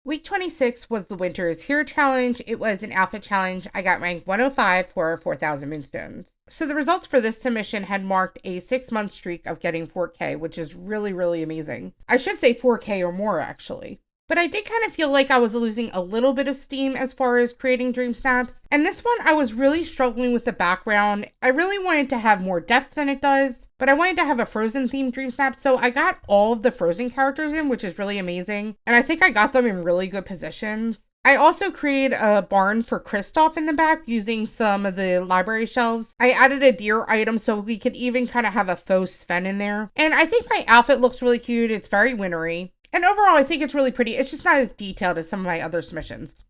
Week 26 was the Winter is Here challenge. It was an outfit challenge. I got ranked 105 for 4,000 moonstones. So the results for this submission had marked a 6-month streak of getting 4K, which is really, really amazing. I should say 4K or more, actually. But I did kind of feel like I was losing a little bit of steam as far as creating DreamSnaps. And this one, I was really struggling with the background. I really wanted to have more depth than it does, but I wanted to have a Frozen themed DreamSnap. So I got all of the Frozen characters in, which is really amazing. And I think I got them in really good positions. I also created a barn for Kristoff in the back using some of the library shelves. I added a deer item so we could even kind of have a faux Sven in there. And I think my outfit looks really cute. It's very wintry. And overall, I think it's really pretty. It's just not as detailed as some of my other submissions.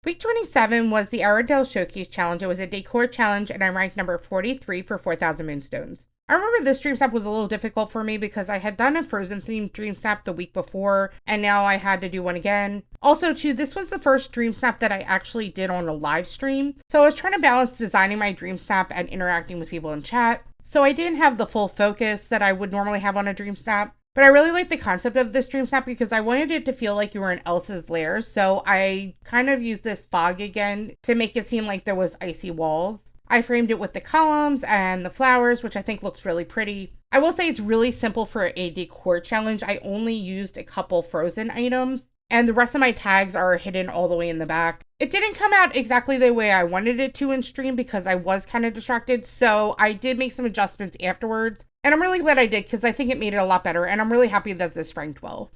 Week 27 was the Arendelle Showcase Challenge. It was a decor challenge, and I ranked number 43 for 4,000 moonstones. I remember this DreamSnap was a little difficult for me because I had done a Frozen-themed DreamSnap the week before, and now I had to do one again. Also, too, this was the first DreamSnap that I actually did on a live stream. So I was trying to balance designing my DreamSnap and interacting with people in chat. So I didn't have the full focus that I would normally have on a DreamSnap. But I really like the concept of this DreamSnap because I wanted it to feel like you were in Elsa's lair. So I kind of used this fog again to make it seem like there was icy walls. I framed it with the columns and the flowers, which I think looks really pretty. I will say it's really simple for a decor challenge. I only used a couple Frozen items, and the rest of my tags are hidden all the way in the back. It didn't come out exactly the way I wanted it to in stream because I was kind of distracted. So I did make some adjustments afterwards. And I'm really glad I did because I think it made it a lot better, and I'm really happy that this ranked well.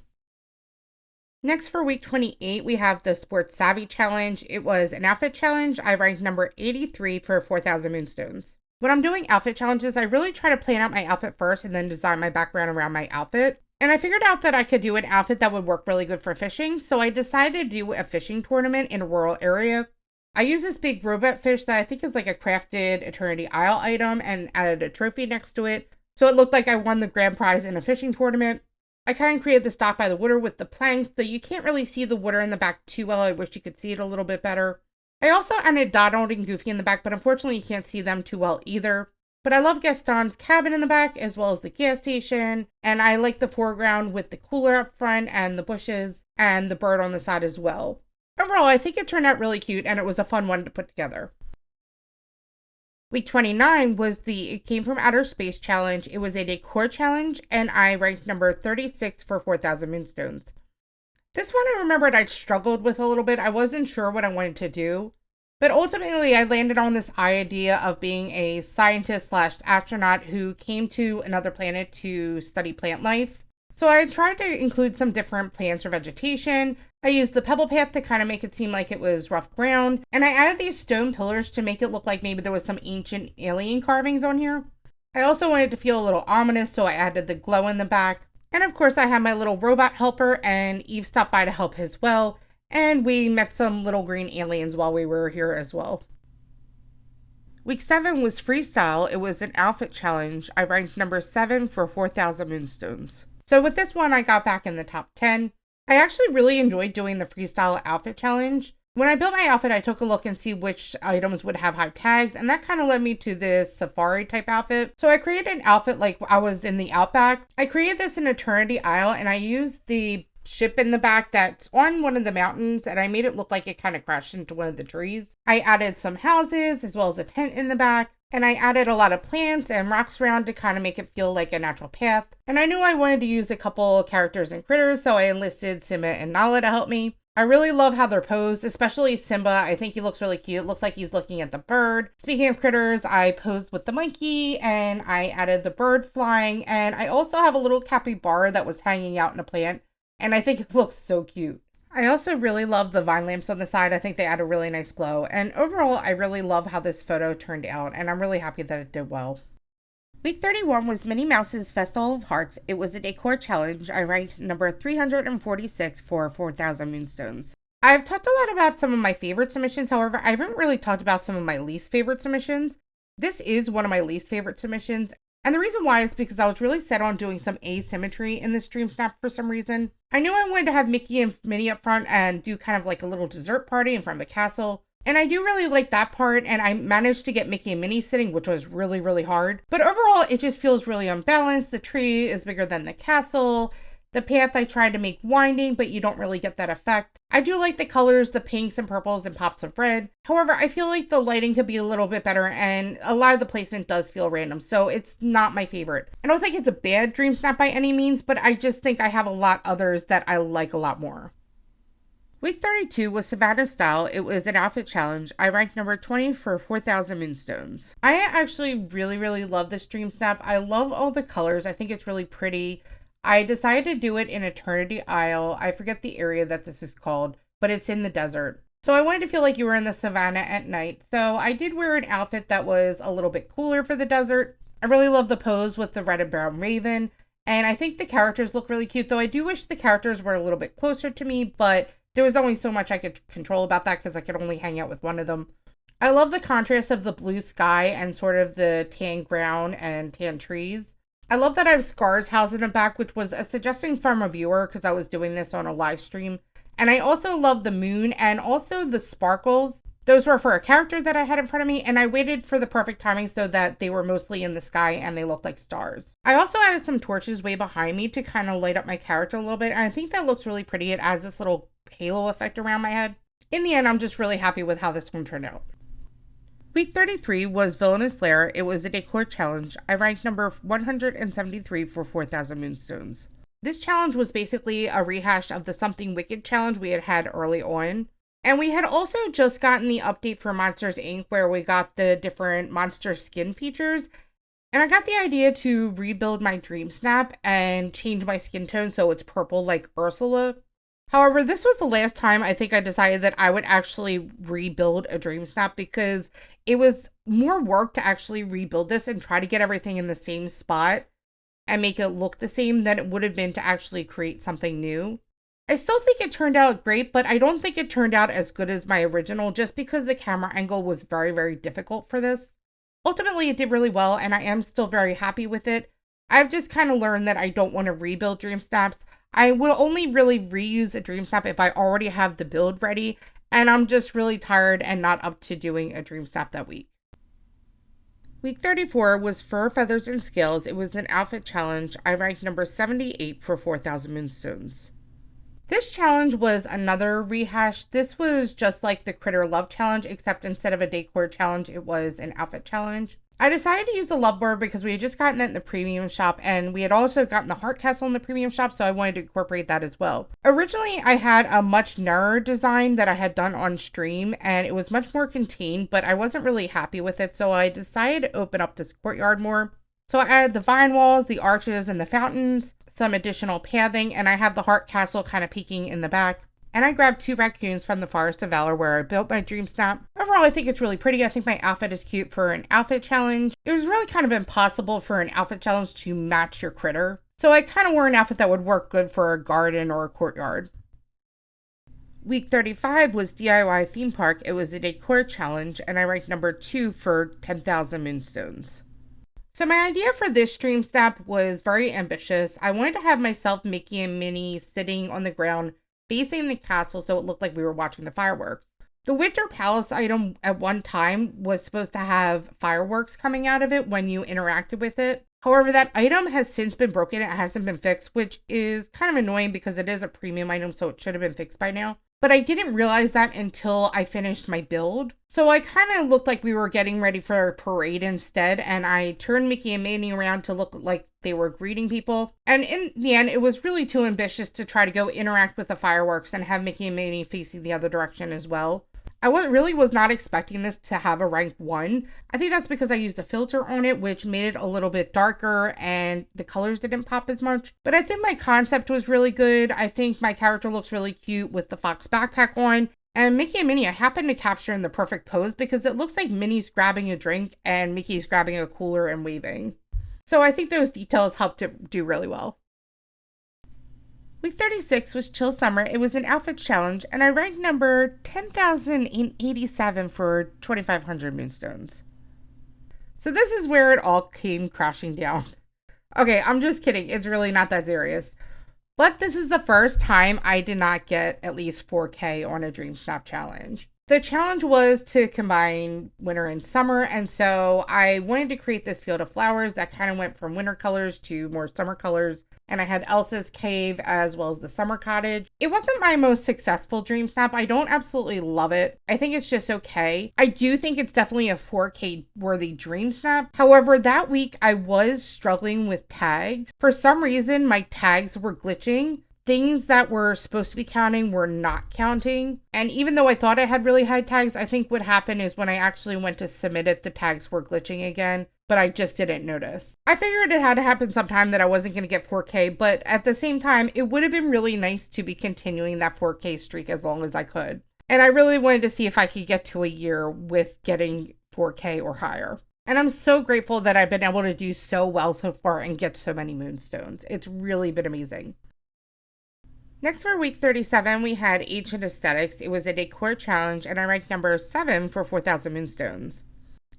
Next for week 28, we have the Sports Savvy Challenge. It was an outfit challenge. I ranked number 83 for 4,000 moonstones. When I'm doing outfit challenges, I really try to plan out my outfit first and then design my background around my outfit. And I figured out that I could do an outfit that would work really good for fishing, so I decided to do a fishing tournament in a rural area. I used this big robot fish that I think is like a crafted Eternity Isle item and added a trophy next to it. So it looked like I won the grand prize in a fishing tournament. I kind of created the dock by the water with the planks, though you can't really see the water in the back too well. I wish you could see it a little bit better. I also added Donald and Goofy in the back, but unfortunately you can't see them too well either. But I love Gaston's cabin in the back, as well as the gas station, and I like the foreground with the cooler up front and the bushes and the bird on the side as well. Overall, I think it turned out really cute, and it was a fun one to put together. Week 29 was the It Came From Outer Space Challenge. It was a decor challenge, and I ranked number 36 for 4,000 moonstones. This one I remembered I struggled with a little bit. I wasn't sure what I wanted to do. But ultimately, I landed on this idea of being a scientist slash astronaut who came to another planet to study plant life. So I tried to include some different plants or vegetation. I used the pebble path to kind of make it seem like it was rough ground. And I added these stone pillars to make it look like maybe there was some ancient alien carvings on here. I also wanted to feel a little ominous, so I added the glow in the back. And of course, I had my little robot helper, and Eve stopped by to help as well. And we met some little green aliens while we were here as well. Week 7 was freestyle. It was an outfit challenge. I ranked number 7 for 4,000 moonstones. So with this one, I got back in the top 10. I actually really enjoyed doing the freestyle outfit challenge. When I built my outfit, I took a look and see which items would have high tags, and that kind of led me to this safari type outfit. So I created an outfit like I was in the outback. I created this in Eternity Isle, and I used the ship in the back that's on one of the mountains, and I made it look like it kind of crashed into one of the trees. I added some houses as well as a tent in the back, and I added a lot of plants and rocks around to kind of make it feel like a natural path. And I knew I wanted to use a couple characters and critters, so I enlisted Simba and Nala to help me. I really love how they're posed, especially Simba. I think he looks really cute. It looks like he's looking at the bird. Speaking of critters, I posed with the monkey and I added the bird flying. And I also have a little capybara that was hanging out in a plant. And I think it looks so cute. I also really love the vine lamps on the side. I think they add a really nice glow. And overall, I really love how this photo turned out. And I'm really happy that it did well. Week 31 was Minnie Mouse's Festival of Hearts. It was a decor challenge. I ranked number 346 for 4,000 moonstones. I've talked a lot about some of my favorite submissions. However, I haven't really talked about some of my least favorite submissions. This is one of my least favorite submissions. And the reason why is because I was really set on doing some asymmetry in this DreamSnap for some reason. I knew I wanted to have Mickey and Minnie up front and do kind of like a little dessert party in front of the castle. And I do really like that part, and I managed to get Mickey and Minnie sitting, which was really, really hard. But overall, it just feels really unbalanced. The tree is bigger than the castle. The path I tried to make winding, but you don't really get that effect. I do like the colors, the pinks and purples and pops of red. However, I feel like the lighting could be a little bit better, and a lot of the placement does feel random, so it's not my favorite. I don't think it's a bad DreamSnap by any means, but I just think I have a lot others that I like a lot more. Week 32 was Savannah style. It was an outfit challenge. I ranked number 20 for 4,000 moonstones. I actually really, really love this DreamSnap. I love all the colors. I think it's really pretty. I decided to do it in Eternity Isle. I forget the area that this is called, but it's in the desert. So I wanted to feel like you were in the savannah at night. So I did wear an outfit that was a little bit cooler for the desert. I really love the pose with the red and brown raven. And I think the characters look really cute, though I do wish the characters were a little bit closer to me, but there was only so much I could control about that because I could only hang out with one of them. I love the contrast of the blue sky and sort of the tan ground and tan trees. I love that I have Scar's house in the back, which was a suggestion from a viewer because I was doing this on a live stream. And I also love the moon and also the sparkles. Those were for a character that I had in front of me, and I waited for the perfect timing so that they were mostly in the sky and they looked like stars. I also added some torches way behind me to kind of light up my character a little bit, and I think that looks really pretty. It adds this little halo effect around my head. In the end, I'm just really happy with how this one turned out. Week 33 was Villainous Lair. It was a decor challenge. I ranked number 173 for 4,000 moonstones. This challenge was basically a rehash of the Something Wicked challenge we had early on. And we had also just gotten the update for Monsters Inc. where we got the different monster skin features. And I got the idea to rebuild my DreamSnap and change my skin tone so it's purple like Ursula. However, this was the last time I think I decided that I would actually rebuild a DreamSnap because it was more work to actually rebuild this and try to get everything in the same spot and make it look the same than it would have been to actually create something new. I still think it turned out great, but I don't think it turned out as good as my original just because the camera angle was very, very difficult for this. Ultimately, it did really well, and I am still very happy with it. I've just kind of learned that I don't want to rebuild DreamSnaps. I will only really reuse a DreamSnap if I already have the build ready, and I'm just really tired and not up to doing a DreamSnap that week. Week 34 was Fur, Feathers, and Scales. It was an outfit challenge. I ranked number 78 for 4,000 moonstones. This challenge was another rehash. This was just like the Critter Love challenge, except instead of a decor challenge, it was an outfit challenge. I decided to use the love board because we had just gotten that in the premium shop, and we had also gotten the heart castle in the premium shop, so I wanted to incorporate that as well. Originally, I had a much narrower design that I had done on stream, and it was much more contained, but I wasn't really happy with it, so I decided to open up this courtyard more. So I added the vine walls, the arches, and the fountains, some additional pathing, and I have the heart castle kind of peeking in the back. And I grabbed 2 raccoons from the Forest of Valor where I built my DreamSnap. Overall, I think it's really pretty. I think my outfit is cute for an outfit challenge. It was really kind of impossible for an outfit challenge to match your critter. So I kind of wore an outfit that would work good for a garden or a courtyard. Week 35 was DIY theme park. It was a decor challenge, and I ranked number 2 for 10,000 moonstones. So my idea for this DreamSnap was very ambitious. I wanted to have myself, Mickey, and Minnie sitting on the ground facing the castle so it looked like we were watching the fireworks. The Winter Palace item at one time was supposed to have fireworks coming out of it when you interacted with it. However, that item has since been broken. It hasn't been fixed, which is kind of annoying because it is a premium item, so it should have been fixed by now. But I didn't realize that until I finished my build. So I kind of looked like we were getting ready for a parade instead, and I turned Mickey and Minnie around to look like they were greeting people. And in the end, it was really too ambitious to try to go interact with the fireworks and have Mickey and Minnie facing the other direction as well. I really was not expecting this to have a rank 1. I think that's because I used a filter on it, which made it a little bit darker and the colors didn't pop as much. But I think my concept was really good. I think my character looks really cute with the fox backpack on. And Mickey and Minnie, I happened to capture in the perfect pose because it looks like Minnie's grabbing a drink and Mickey's grabbing a cooler and waving. So I think those details helped it do really well. Week 36 was Chill Summer. It was an outfit challenge, and I ranked number 10,087 for 2,500 moonstones. So this is where it all came crashing down. Okay, I'm just kidding. It's really not that serious. But this is the first time I did not get at least 4K on a DreamSnap challenge. The challenge was to combine winter and summer, and so I wanted to create this field of flowers that kind of went from winter colors to more summer colors. And I had Elsa's cave as well as the summer cottage. It wasn't my most successful DreamSnap. I don't absolutely love it. I think it's just okay. I do think it's definitely a 4K worthy DreamSnap. However, that week I was struggling with tags. For some reason, my tags were glitching. Things that were supposed to be counting were not counting. And even though I thought I had really high tags, I think what happened is when I actually went to submit it, the tags were glitching again. But I just didn't notice. I figured it had to happen sometime that I wasn't going to get 4K, but at the same time, it would have been really nice to be continuing that 4K streak as long as I could. And I really wanted to see if I could get to a year with getting 4K or higher. And I'm so grateful that I've been able to do so well so far and get so many moonstones. It's really been amazing. Next for week 37, we had Ancient Aesthetics. It was a decor challenge, and I ranked number 7 for 4,000 moonstones.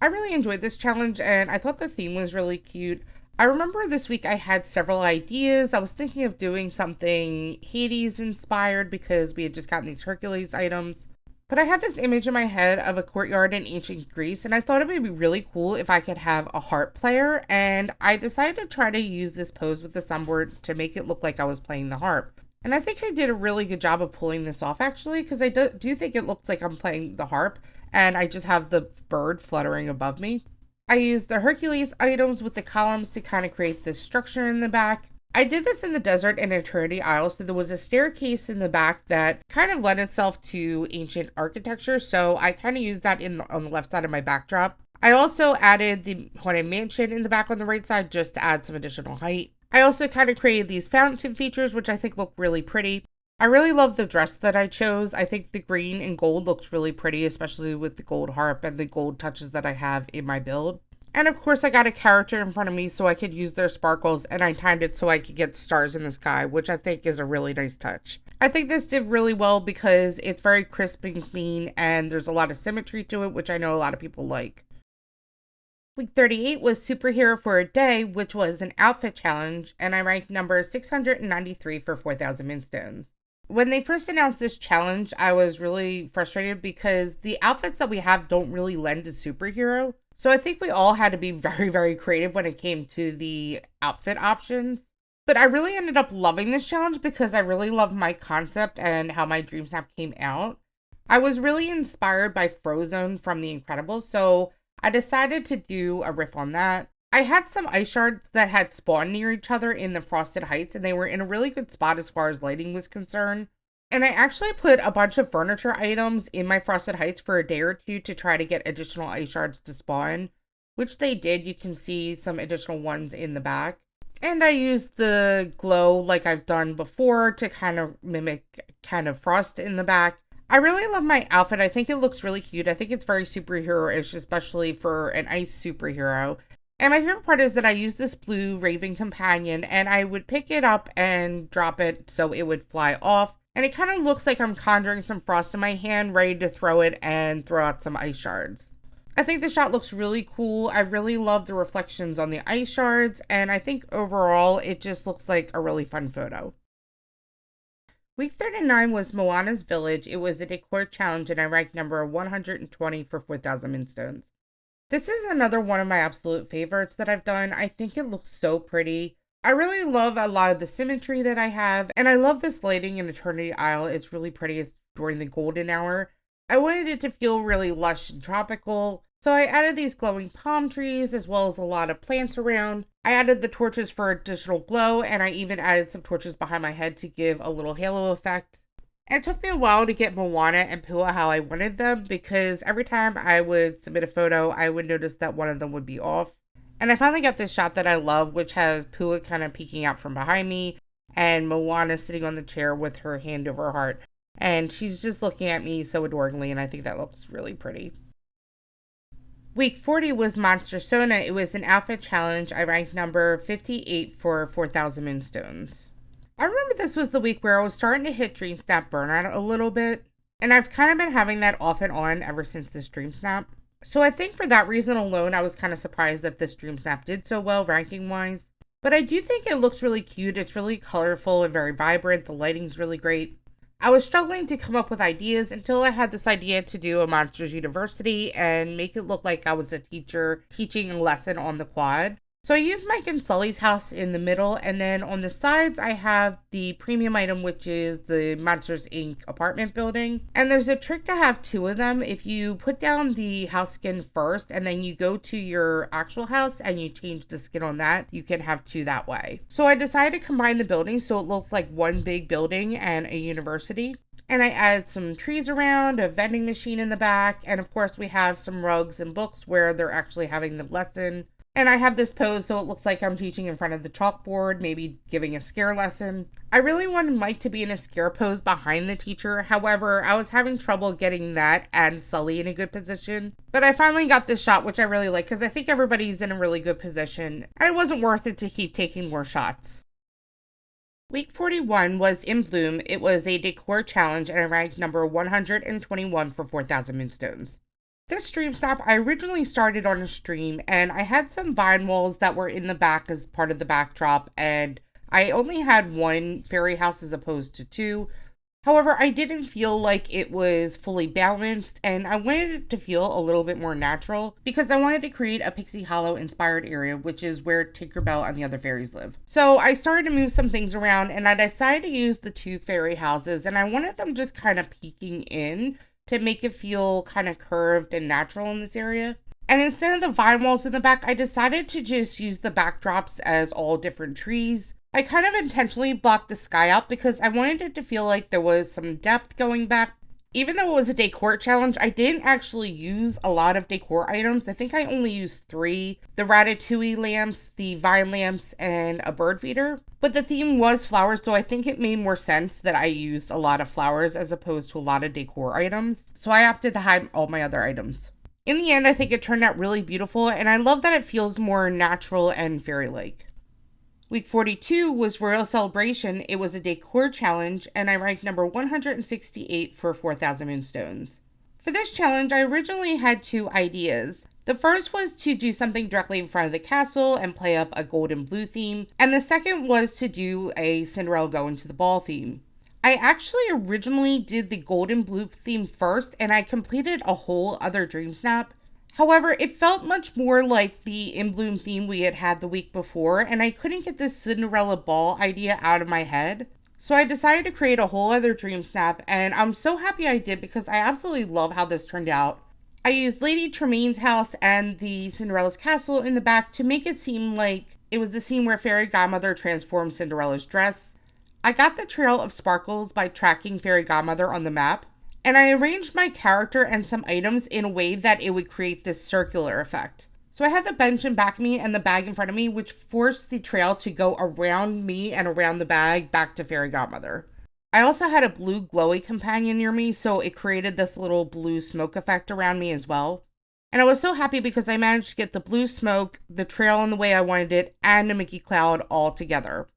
I really enjoyed this challenge, and I thought the theme was really cute. I remember this week I had several ideas. I was thinking of doing something Hades inspired because we had just gotten these Hercules items. But I had this image in my head of a courtyard in ancient Greece, and I thought it would be really cool if I could have a harp player, and I decided to try to use this pose with the sunboard to make it look like I was playing the harp. And I think I did a really good job of pulling this off, actually, because I do think it looks like I'm playing the harp. And I just have the bird fluttering above me. I used the Hercules items with the columns to kind of create this structure in the back. I did this in the desert and Eternity Isle, so there was a staircase in the back that kind of lent itself to ancient architecture, so I kind of used that on the left side of my backdrop. I also added the Haunted Mansion in the back on the right side just to add some additional height. I also kind of created these fountain features, which I think look really pretty. I really love the dress that I chose. I think the green and gold looks really pretty, especially with the gold harp and the gold touches that I have in my build. And of course I got a character in front of me so I could use their sparkles, and I timed it so I could get stars in the sky, which I think is a really nice touch. I think this did really well because it's very crisp and clean and there's a lot of symmetry to it, which I know a lot of people like. Week 38 was Superhero for a Day, which was an outfit challenge, and I ranked number 693 for 4,000 moonstones. When they first announced this challenge, I was really frustrated because the outfits that we have don't really lend to superhero. So I think we all had to be very, very creative when it came to the outfit options. But I really ended up loving this challenge because I really love my concept and how my DreamSnap came out. I was really inspired by Frozone from The Incredibles, so I decided to do a riff on that. I had some ice shards that had spawned near each other in the Frosted Heights, and they were in a really good spot as far as lighting was concerned. And I actually put a bunch of furniture items in my Frosted Heights for a day or two to try to get additional ice shards to spawn, which they did. You can see some additional ones in the back. And I used the glow like I've done before to kind of mimic kind of frost in the back. I really love my outfit. I think it looks really cute. I think it's very superhero-ish, especially for an ice superhero. And my favorite part is that I use this blue Raven Companion, and I would pick it up and drop it so it would fly off. And it kind of looks like I'm conjuring some frost in my hand, ready to throw it and throw out some ice shards. I think the shot looks really cool. I really love the reflections on the ice shards, and I think overall it just looks like a really fun photo. Week 39 was Moana's Village. It was a decor challenge, and I ranked number 120 for 4,000 moonstones. This is another one of my absolute favorites that I've done. I think it looks so pretty. I really love a lot of the symmetry that I have, and I love this lighting in Eternity Isle. It's really pretty. It's during the golden hour. I wanted it to feel really lush and tropical, so I added these glowing palm trees as well as a lot of plants around. I added the torches for additional glow, and I even added some torches behind my head to give a little halo effect. It took me a while to get Moana and Pua how I wanted them, because every time I would submit a photo, I would notice that one of them would be off. And I finally got this shot that I love, which has Pua kind of peeking out from behind me, and Moana sitting on the chair with her hand over her heart. And she's just looking at me so adoringly, and I think that looks really pretty. Week 40 was Monster Sona. It was an outfit challenge. I ranked number 58 for 4,000 moonstones. I remember this was the week where I was starting to hit DreamSnap burnout a little bit, and I've kind of been having that off and on ever since this DreamSnap. So I think for that reason alone, I was kind of surprised that this DreamSnap did so well ranking-wise. But I do think it looks really cute. It's really colorful and very vibrant. The lighting's really great. I was struggling to come up with ideas until I had this idea to do a Monsters University and make it look like I was a teacher teaching a lesson on the quad. So I used Mike and Sully's house in the middle, and then on the sides I have the premium item, which is the Monsters Inc. apartment building. And there's a trick to have two of them. If you put down the house skin first and then you go to your actual house and you change the skin on that, you can have two that way. So I decided to combine the buildings so it looks like one big building and a university. And I added some trees around, a vending machine in the back, and of course we have some rugs and books where they're actually having the lesson. And I have this pose so it looks like I'm teaching in front of the chalkboard, maybe giving a scare lesson. I really wanted Mike to be in a scare pose behind the teacher. However, I was having trouble getting that and Sully in a good position. But I finally got this shot, which I really like because I think everybody's in a really good position. And it wasn't worth it to keep taking more shots. Week 41 was In Bloom. It was a decor challenge and I ranked number 121 for 4,000 moonstones. This DreamSnap I originally started on a stream, and I had some vine walls that were in the back as part of the backdrop, and I only had one fairy house as opposed to two. However, I didn't feel like it was fully balanced, and I wanted it to feel a little bit more natural because I wanted to create a Pixie Hollow inspired area, which is where Tinkerbell and the other fairies live. So I started to move some things around, and I decided to use the two fairy houses, and I wanted them just kind of peeking in to make it feel kind of curved and natural in this area. And instead of the vine walls in the back, I decided to just use the backdrops as all different trees. I kind of intentionally blocked the sky out because I wanted it to feel like there was some depth going back. Even though it was a decor challenge, I didn't actually use a lot of decor items. I think I only used 3. The ratatouille lamps, the vine lamps, and a bird feeder. But the theme was flowers, so I think it made more sense that I used a lot of flowers as opposed to a lot of decor items. So I opted to hide all my other items. In the end, I think it turned out really beautiful, and I love that it feels more natural and fairy-like. Week 42 was Royal Celebration. It was a decor challenge, and I ranked number 168 for 4,000 moonstones. For this challenge, I originally had 2 ideas. The first was to do something directly in front of the castle and play up a gold and blue theme, and the second was to do a Cinderella go into the ball theme. I actually originally did the gold and blue theme first, and I completed a whole other DreamSnap. However, it felt much more like the In Bloom theme we had had the week before, and I couldn't get this Cinderella ball idea out of my head. So I decided to create a whole other DreamSnap, and I'm so happy I did because I absolutely love how this turned out. I used Lady Tremaine's house and the Cinderella's castle in the back to make it seem like it was the scene where Fairy Godmother transformed Cinderella's dress. I got the trail of sparkles by tracking Fairy Godmother on the map, and I arranged my character and some items in a way that it would create this circular effect. So I had the bench in back of me and the bag in front of me, which forced the trail to go around me and around the bag back to Fairy Godmother. I also had a blue glowy companion near me, so it created this little blue smoke effect around me as well. And I was so happy because I managed to get the blue smoke, the trail in the way I wanted it, and a Mickey Cloud all together.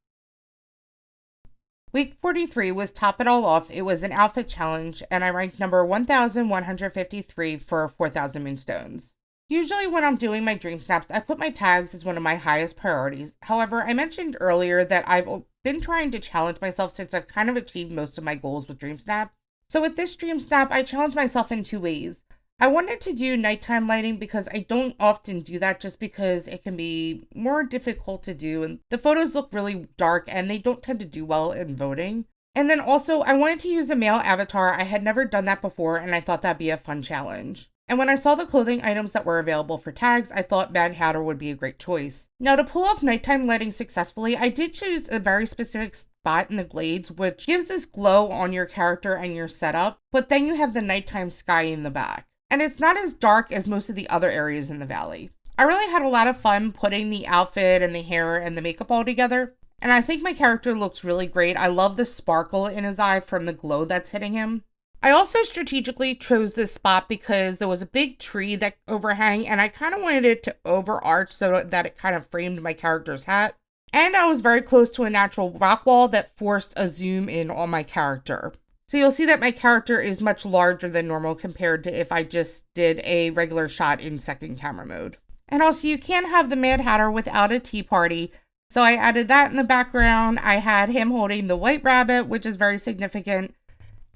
Week 43 was top it all off. It was an outfit challenge, and I ranked number 1,153 for 4,000 moonstones. Usually when I'm doing my DreamSnaps, I put my tags as one of my highest priorities. However, I mentioned earlier that I've been trying to challenge myself since I've kind of achieved most of my goals with DreamSnaps. So with this DreamSnap, I challenged myself in two ways. I wanted to do nighttime lighting because I don't often do that just because it can be more difficult to do and the photos look really dark and they don't tend to do well in voting. And then also I wanted to use a male avatar. I had never done that before and I thought that'd be a fun challenge. And when I saw the clothing items that were available for tags, I thought Mad Hatter would be a great choice. Now to pull off nighttime lighting successfully, I did choose a very specific spot in the glades, which gives this glow on your character and your setup, but then you have the nighttime sky in the back. And it's not as dark as most of the other areas in the valley. I really had a lot of fun putting the outfit and the hair and the makeup all together. And I think my character looks really great. I love the sparkle in his eye from the glow that's hitting him. I also strategically chose this spot because there was a big tree that overhang and I kind of wanted it to overarch so that it kind of framed my character's hat. And I was very close to a natural rock wall that forced a zoom in on my character. So you'll see that my character is much larger than normal compared to if I just did a regular shot in second camera mode. And also you can't have the Mad Hatter without a tea party. So I added that in the background. I had him holding the white rabbit, which is very significant.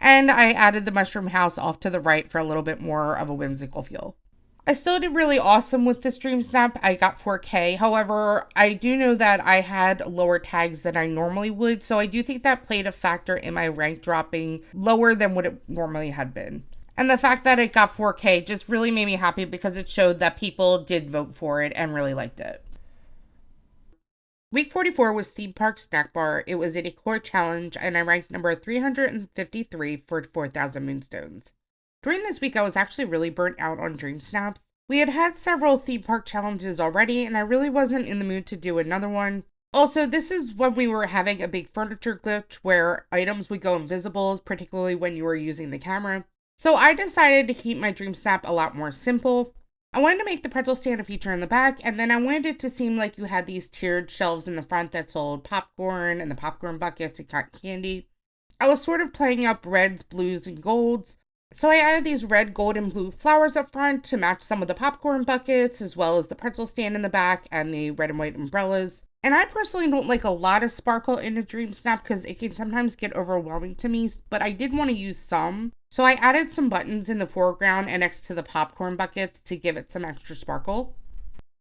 And I added the mushroom house off to the right for a little bit more of a whimsical feel. I still did really awesome with this DreamSnap. I got 4K. However, I do know that I had lower tags than I normally would. So I do think that played a factor in my rank dropping lower than what it normally had been. And the fact that it got 4K just really made me happy because it showed that people did vote for it and really liked it. Week 44 was Theme Park Snack Bar. It was a decor challenge and I ranked number 353 for 4,000 moonstones. During this week, I was actually really burnt out on DreamSnaps. We had had several theme park challenges already and I really wasn't in the mood to do another one. Also, this is when we were having a big furniture glitch where items would go invisible, particularly when you were using the camera. So I decided to keep my DreamSnap a lot more simple. I wanted to make the pretzel stand a feature in the back, and then I wanted it to seem like you had these tiered shelves in the front that sold popcorn and the popcorn buckets and cotton candy. I was sort of playing up reds, blues, and golds. So I added these red, gold, and blue flowers up front to match some of the popcorn buckets, as well as the pretzel stand in the back and the red and white umbrellas. And I personally don't like a lot of sparkle in a DreamSnap because it can sometimes get overwhelming to me, but I did want to use some. So I added some buttons in the foreground and next to the popcorn buckets to give it some extra sparkle.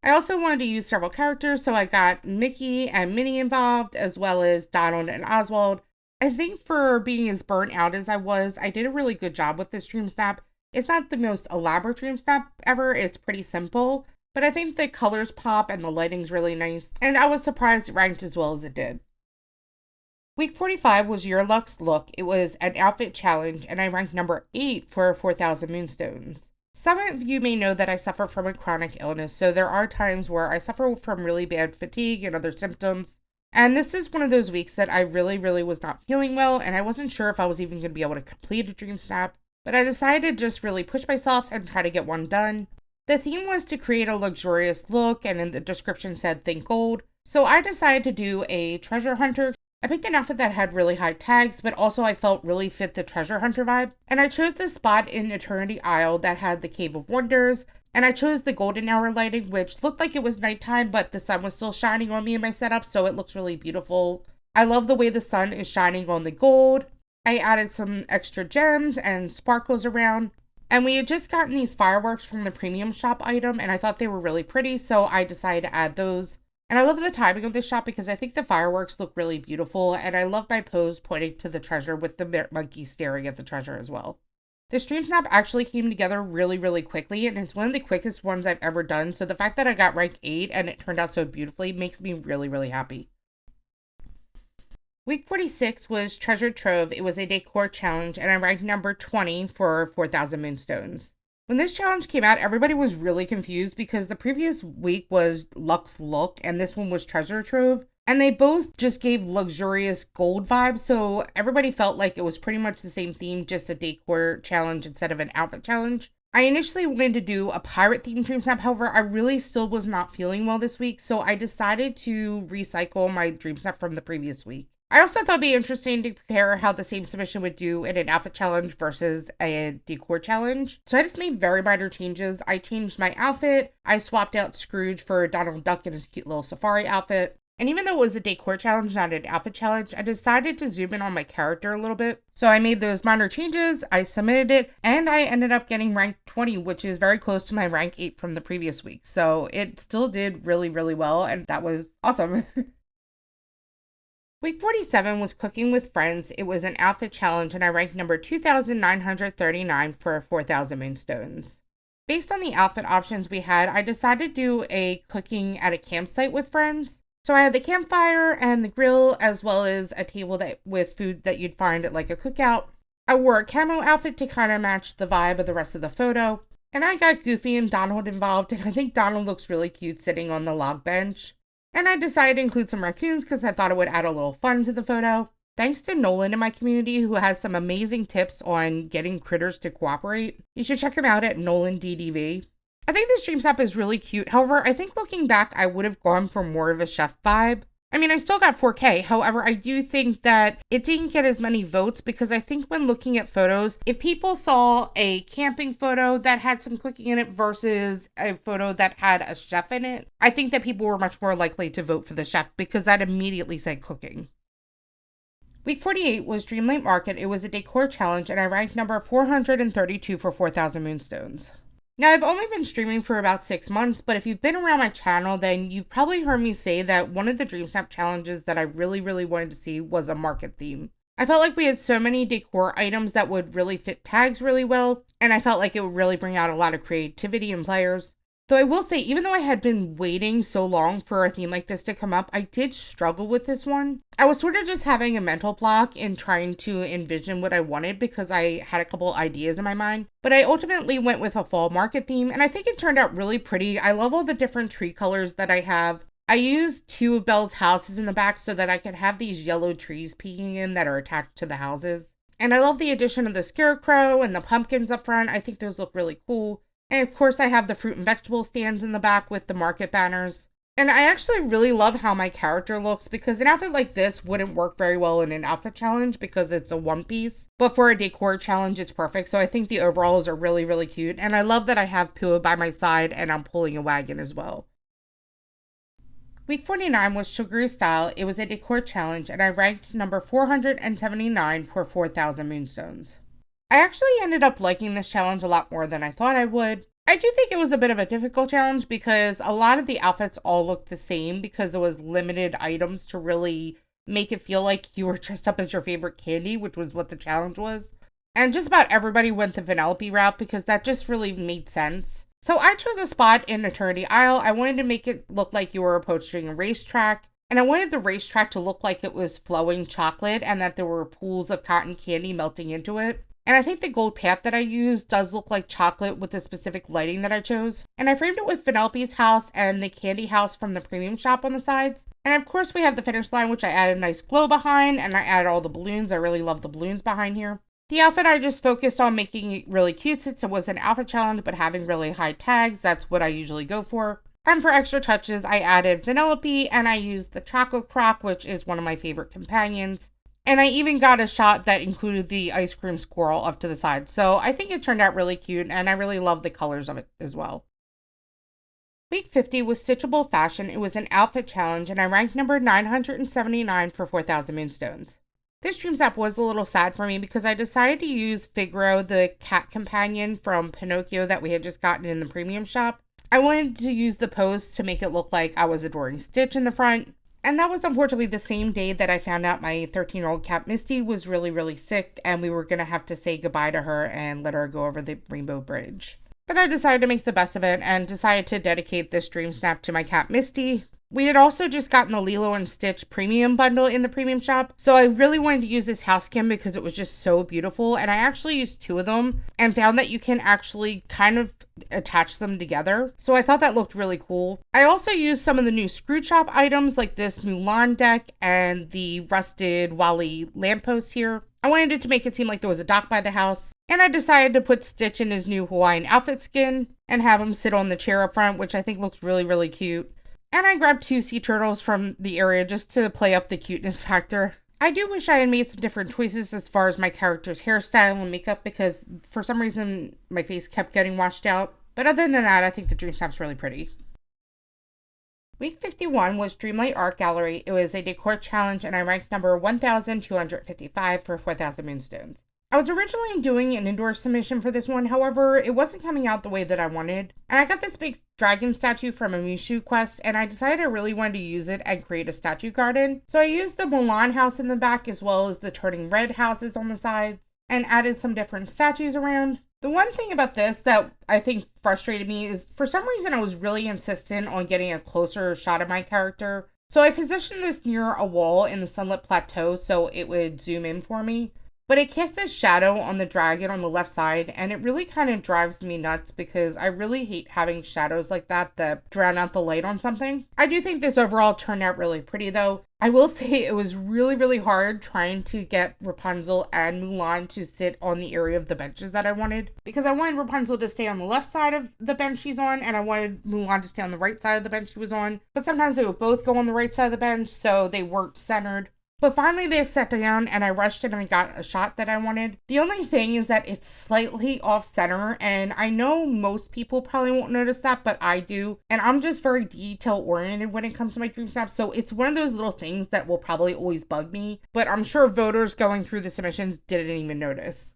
I also wanted to use several characters, so I got Mickey and Minnie involved, as well as Donald and Oswald. I think for being as burnt out as I was, I did a really good job with this DreamSnap. It's not the most elaborate DreamSnap ever, it's pretty simple, but I think the colors pop and the lighting's really nice, and I was surprised it ranked as well as it did. Week 45 was Your Luck's Look. It was an outfit challenge, and I ranked number 8 for 4,000 moonstones. Some of you may know that I suffer from a chronic illness, so there are times where I suffer from really bad fatigue and other symptoms. And this is one of those weeks that I really was not feeling well, and I wasn't sure if I was even going to be able to complete a DreamSnap, but I decided to just really push myself and try to get one done. The theme was to create a luxurious look, and in the description said think gold, so I decided to do a treasure hunter. I picked an outfit that had really high tags, but also I felt really fit the treasure hunter vibe. And I chose this spot in Eternity Isle that had the Cave of Wonders. And I chose the golden hour lighting, which looked like it was nighttime, but the sun was still shining on me in my setup, so it looks really beautiful. I love the way the sun is shining on the gold. I added some extra gems and sparkles around. And we had just gotten these fireworks from the premium shop item, and I thought they were really pretty, so I decided to add those. And I love the timing of this shot because I think the fireworks look really beautiful, and I love my pose pointing to the treasure with the monkey staring at the treasure as well. The DreamSnap actually came together really quickly, and it's one of the quickest ones I've ever done, so the fact that I got rank 8 and it turned out so beautifully makes me really happy. Week 46 was Treasure Trove. It was a decor challenge, and I ranked number 20 for 4,000 moonstones. When this challenge came out, everybody was really confused because the previous week was Luxe Look, and this one was Treasure Trove. And they both just gave luxurious gold vibes, so everybody felt like it was pretty much the same theme, just a decor challenge instead of an outfit challenge. I initially wanted to do a pirate themed DreamSnap, however, I really still was not feeling well this week, so I decided to recycle my DreamSnap from the previous week. I also thought it'd be interesting to compare how the same submission would do in an outfit challenge versus a decor challenge. So I just made very minor changes. I changed my outfit. I swapped out Scrooge for Donald Duck in his cute little safari outfit. And even though it was a decor challenge, not an outfit challenge, I decided to zoom in on my character a little bit. So I made those minor changes, I submitted it, and I ended up getting rank 20, which is very close to my rank 8 from the previous week. So it still did really well, and that was awesome. Week 47 was Cooking with Friends. It was an outfit challenge, and I ranked number 2,939 for 4,000 moonstones. Based on the outfit options we had, I decided to do a cooking at a campsite with friends. So I had the campfire and the grill, as well as a table with food that you'd find at like a cookout. I wore a camo outfit to kind of match the vibe of the rest of the photo. And I got Goofy and Donald involved, and I think Donald looks really cute sitting on the log bench. And I decided to include some raccoons because I thought it would add a little fun to the photo. Thanks to Nolan in my community, who has some amazing tips on getting critters to cooperate. You should check him out at Nolan DDV. I think this DreamSnap is really cute. However, I think looking back, I would have gone for more of a chef vibe. I mean, I still got 4K. However, I do think that it didn't get as many votes because I think when looking at photos, if people saw a camping photo that had some cooking in it versus a photo that had a chef in it, I think that people were much more likely to vote for the chef because that immediately said cooking. Week 48 was Dreamlight Market. It was a decor challenge, and I ranked number 432 for 4,000 moonstones. Now, I've only been streaming for about 6 months, but if you've been around my channel, then you've probably heard me say that one of the DreamSnap challenges that I really wanted to see was a market theme. I felt like we had so many decor items that would really fit tags really well, and I felt like it would really bring out a lot of creativity in players. Though I will say, even though I had been waiting so long for a theme like this to come up, I did struggle with this one. I was sort of just having a mental block in trying to envision what I wanted because I had a couple ideas in my mind. But I ultimately went with a fall market theme, and I think it turned out really pretty. I love all the different tree colors that I have. I used 2 of Belle's houses in the back so that I could have these yellow trees peeking in that are attached to the houses. And I love the addition of the scarecrow and the pumpkins up front. I think those look really cool. And of course, I have the fruit and vegetable stands in the back with the market banners. And I actually really love how my character looks because an outfit like this wouldn't work very well in an outfit challenge because it's a one piece. But for a decor challenge, it's perfect. So I think the overalls are really cute. And I love that I have Pua by my side and I'm pulling a wagon as well. Week 49 was Sugary Style. It was a decor challenge, and I ranked number 479 for 4,000 moonstones. I actually ended up liking this challenge a lot more than I thought I would. I do think it was a bit of a difficult challenge because a lot of the outfits all looked the same because it was limited items to really make it feel like you were dressed up as your favorite candy, which was what the challenge was. And just about everybody went the Vanellope route because that just really made sense. So I chose a spot in Eternity Isle. I wanted to make it look like you were approaching a racetrack. And I wanted the racetrack to look like it was flowing chocolate and that there were pools of cotton candy melting into it. And I think the gold path that I used does look like chocolate with the specific lighting that I chose. And I framed it with Vanellope's house and the candy house from the premium shop on the sides. And of course we have the finish line, which I added a nice glow behind, and I added all the balloons. I really love the balloons behind here. The outfit I just focused on making it really cute since it was an outfit challenge, but having really high tags, that's what I usually go for. And for extra touches, I added Vanellope and I used the Choco Croc, which is one of my favorite companions. And I even got a shot that included the ice cream squirrel up to the side. So I think it turned out really cute and I really love the colors of it as well. Week 50 was Stitchable Fashion. It was an outfit challenge and I ranked number 979 for 4,000 moonstones. This DreamSnap was a little sad for me because I decided to use Figaro, the cat companion from Pinocchio that we had just gotten in the premium shop. I wanted to use the pose to make it look like I was adoring Stitch in the front. And that was unfortunately the same day that I found out my 13-year-old cat Misty was really, really sick, and we were going to have to say goodbye to her and let her go over the Rainbow Bridge. But I decided to make the best of it and decided to dedicate this DreamSnap to my cat Misty. We had also just gotten the Lilo and Stitch premium bundle in the premium shop, so I really wanted to use this house cam because it was just so beautiful, and I actually used 2 of them and found that you can actually kind of attach them together, so I thought that looked really cool. I also used some of the new Screw Shop items like this Mulan deck and the rusted Wally lamppost here. I wanted it to make it seem like there was a dock by the house, and I decided to put Stitch in his new Hawaiian outfit skin and have him sit on the chair up front, which I think looks really, really cute. And I grabbed 2 sea turtles from the area just to play up the cuteness factor. I do wish I had made some different choices as far as my character's hairstyle and makeup because for some reason my face kept getting washed out. But other than that, I think the DreamSnap's really pretty. Week 51 was Dreamlight Art Gallery. It was a decor challenge and I ranked number 1,255 for 4,000 moonstones. I was originally doing an indoor submission for this one, however, it wasn't coming out the way that I wanted. And I got this big dragon statue from a Mushu quest, and I decided I really wanted to use it and create a statue garden. So I used the Mulan house in the back as well as the turning red houses on the sides, and added some different statues around. The one thing about this that I think frustrated me is for some reason I was really insistent on getting a closer shot of my character. So I positioned this near a wall in the sunlit plateau so it would zoom in for me. But it casts this shadow on the dragon on the left side, and it really kind of drives me nuts because I really hate having shadows like that drown out the light on something. I do think this overall turned out really pretty though. I will say it was really, really hard trying to get Rapunzel and Mulan to sit on the area of the benches that I wanted, because I wanted Rapunzel to stay on the left side of the bench she's on, and I wanted Mulan to stay on the right side of the bench she was on. But sometimes they would both go on the right side of the bench, so they weren't centered. But finally they sat down and I rushed it and I got a shot that I wanted. The only thing is that it's slightly off center, and I know most people probably won't notice that, but I do. And I'm just very detail oriented when it comes to my DreamSnap, so it's one of those little things that will probably always bug me, but I'm sure voters going through the submissions didn't even notice.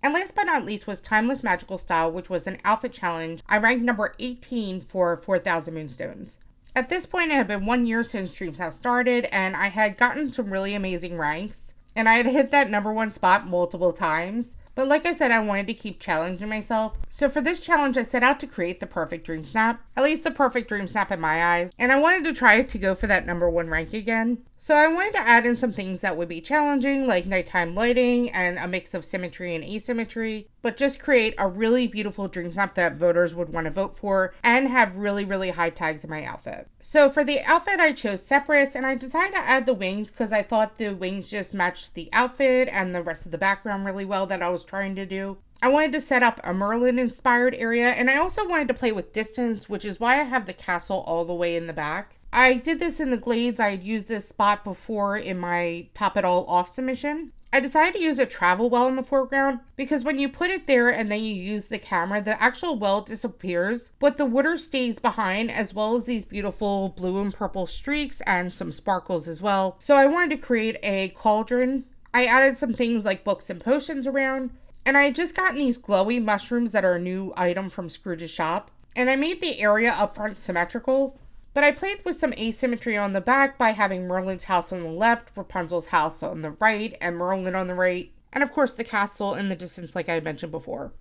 And last but not least was Timeless Magical Style, which was an outfit challenge. I ranked number 18 for 4,000 moonstones. At this point, it had been 1 year since DreamSnap started, and I had gotten some really amazing ranks, and I had hit that number 1 spot multiple times. But like I said, I wanted to keep challenging myself. So for this challenge, I set out to create the perfect DreamSnap, at least the perfect DreamSnap in my eyes, and I wanted to try to go for that number 1 rank again. So I wanted to add in some things that would be challenging, like nighttime lighting and a mix of symmetry and asymmetry, but just create a really beautiful DreamSnap that voters would want to vote for and have really, really high tags in my outfit. So for the outfit, I chose separates, and I decided to add the wings because I thought the wings just matched the outfit and the rest of the background really well that I was trying to do. I wanted to set up a Merlin inspired area, and I also wanted to play with distance, which is why I have the castle all the way in the back. I did this in the Glades. I had used this spot before in my Top It All Off submission. I decided to use a travel well in the foreground because when you put it there and then you use the camera, the actual well disappears, but the water stays behind, as well as these beautiful blue and purple streaks and some sparkles as well. So I wanted to create a cauldron. I added some things like books and potions around, and I had just gotten these glowy mushrooms that are a new item from Scrooge's shop, and I made the area up front symmetrical. But I played with some asymmetry on the back by having Merlin's house on the left, Rapunzel's house on the right, and Merlin on the right, and of course the castle in the distance like I mentioned before.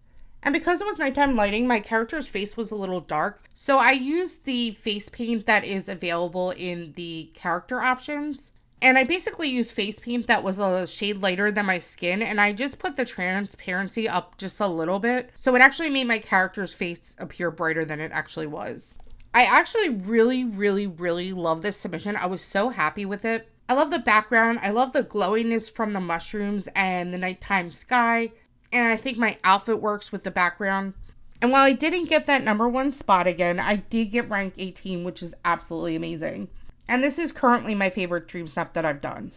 And because it was nighttime lighting, my character's face was a little dark, so I used the face paint that is available in the character options. And I basically used face paint that was a shade lighter than my skin, and I just put the transparency up just a little bit, so it actually made my character's face appear brighter than it actually was. I actually really, really, really love this submission. I was so happy with it. I love the background. I love the glowiness from the mushrooms and the nighttime sky. And I think my outfit works with the background. And while I didn't get that number 1 spot again, I did get rank 18, which is absolutely amazing. And this is currently my favorite DreamSnap that I've done.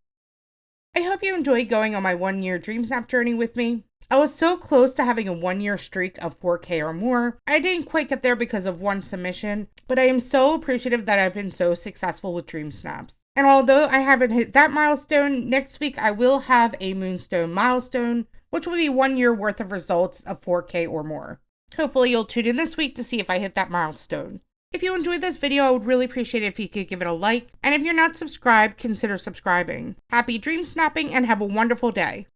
I hope you enjoyed going on my 1 year DreamSnap journey with me. I was so close to having a 1 year streak of 4K or more. I didn't quite get there because of one submission, but I am so appreciative that I've been so successful with DreamSnaps. And although I haven't hit that milestone, next week I will have a Moonstone milestone, which will be 1 year worth of results of 4K or more. Hopefully you'll tune in this week to see if I hit that milestone. If you enjoyed this video, I would really appreciate it if you could give it a like, and if you're not subscribed, consider subscribing. Happy dream snapping and have a wonderful day.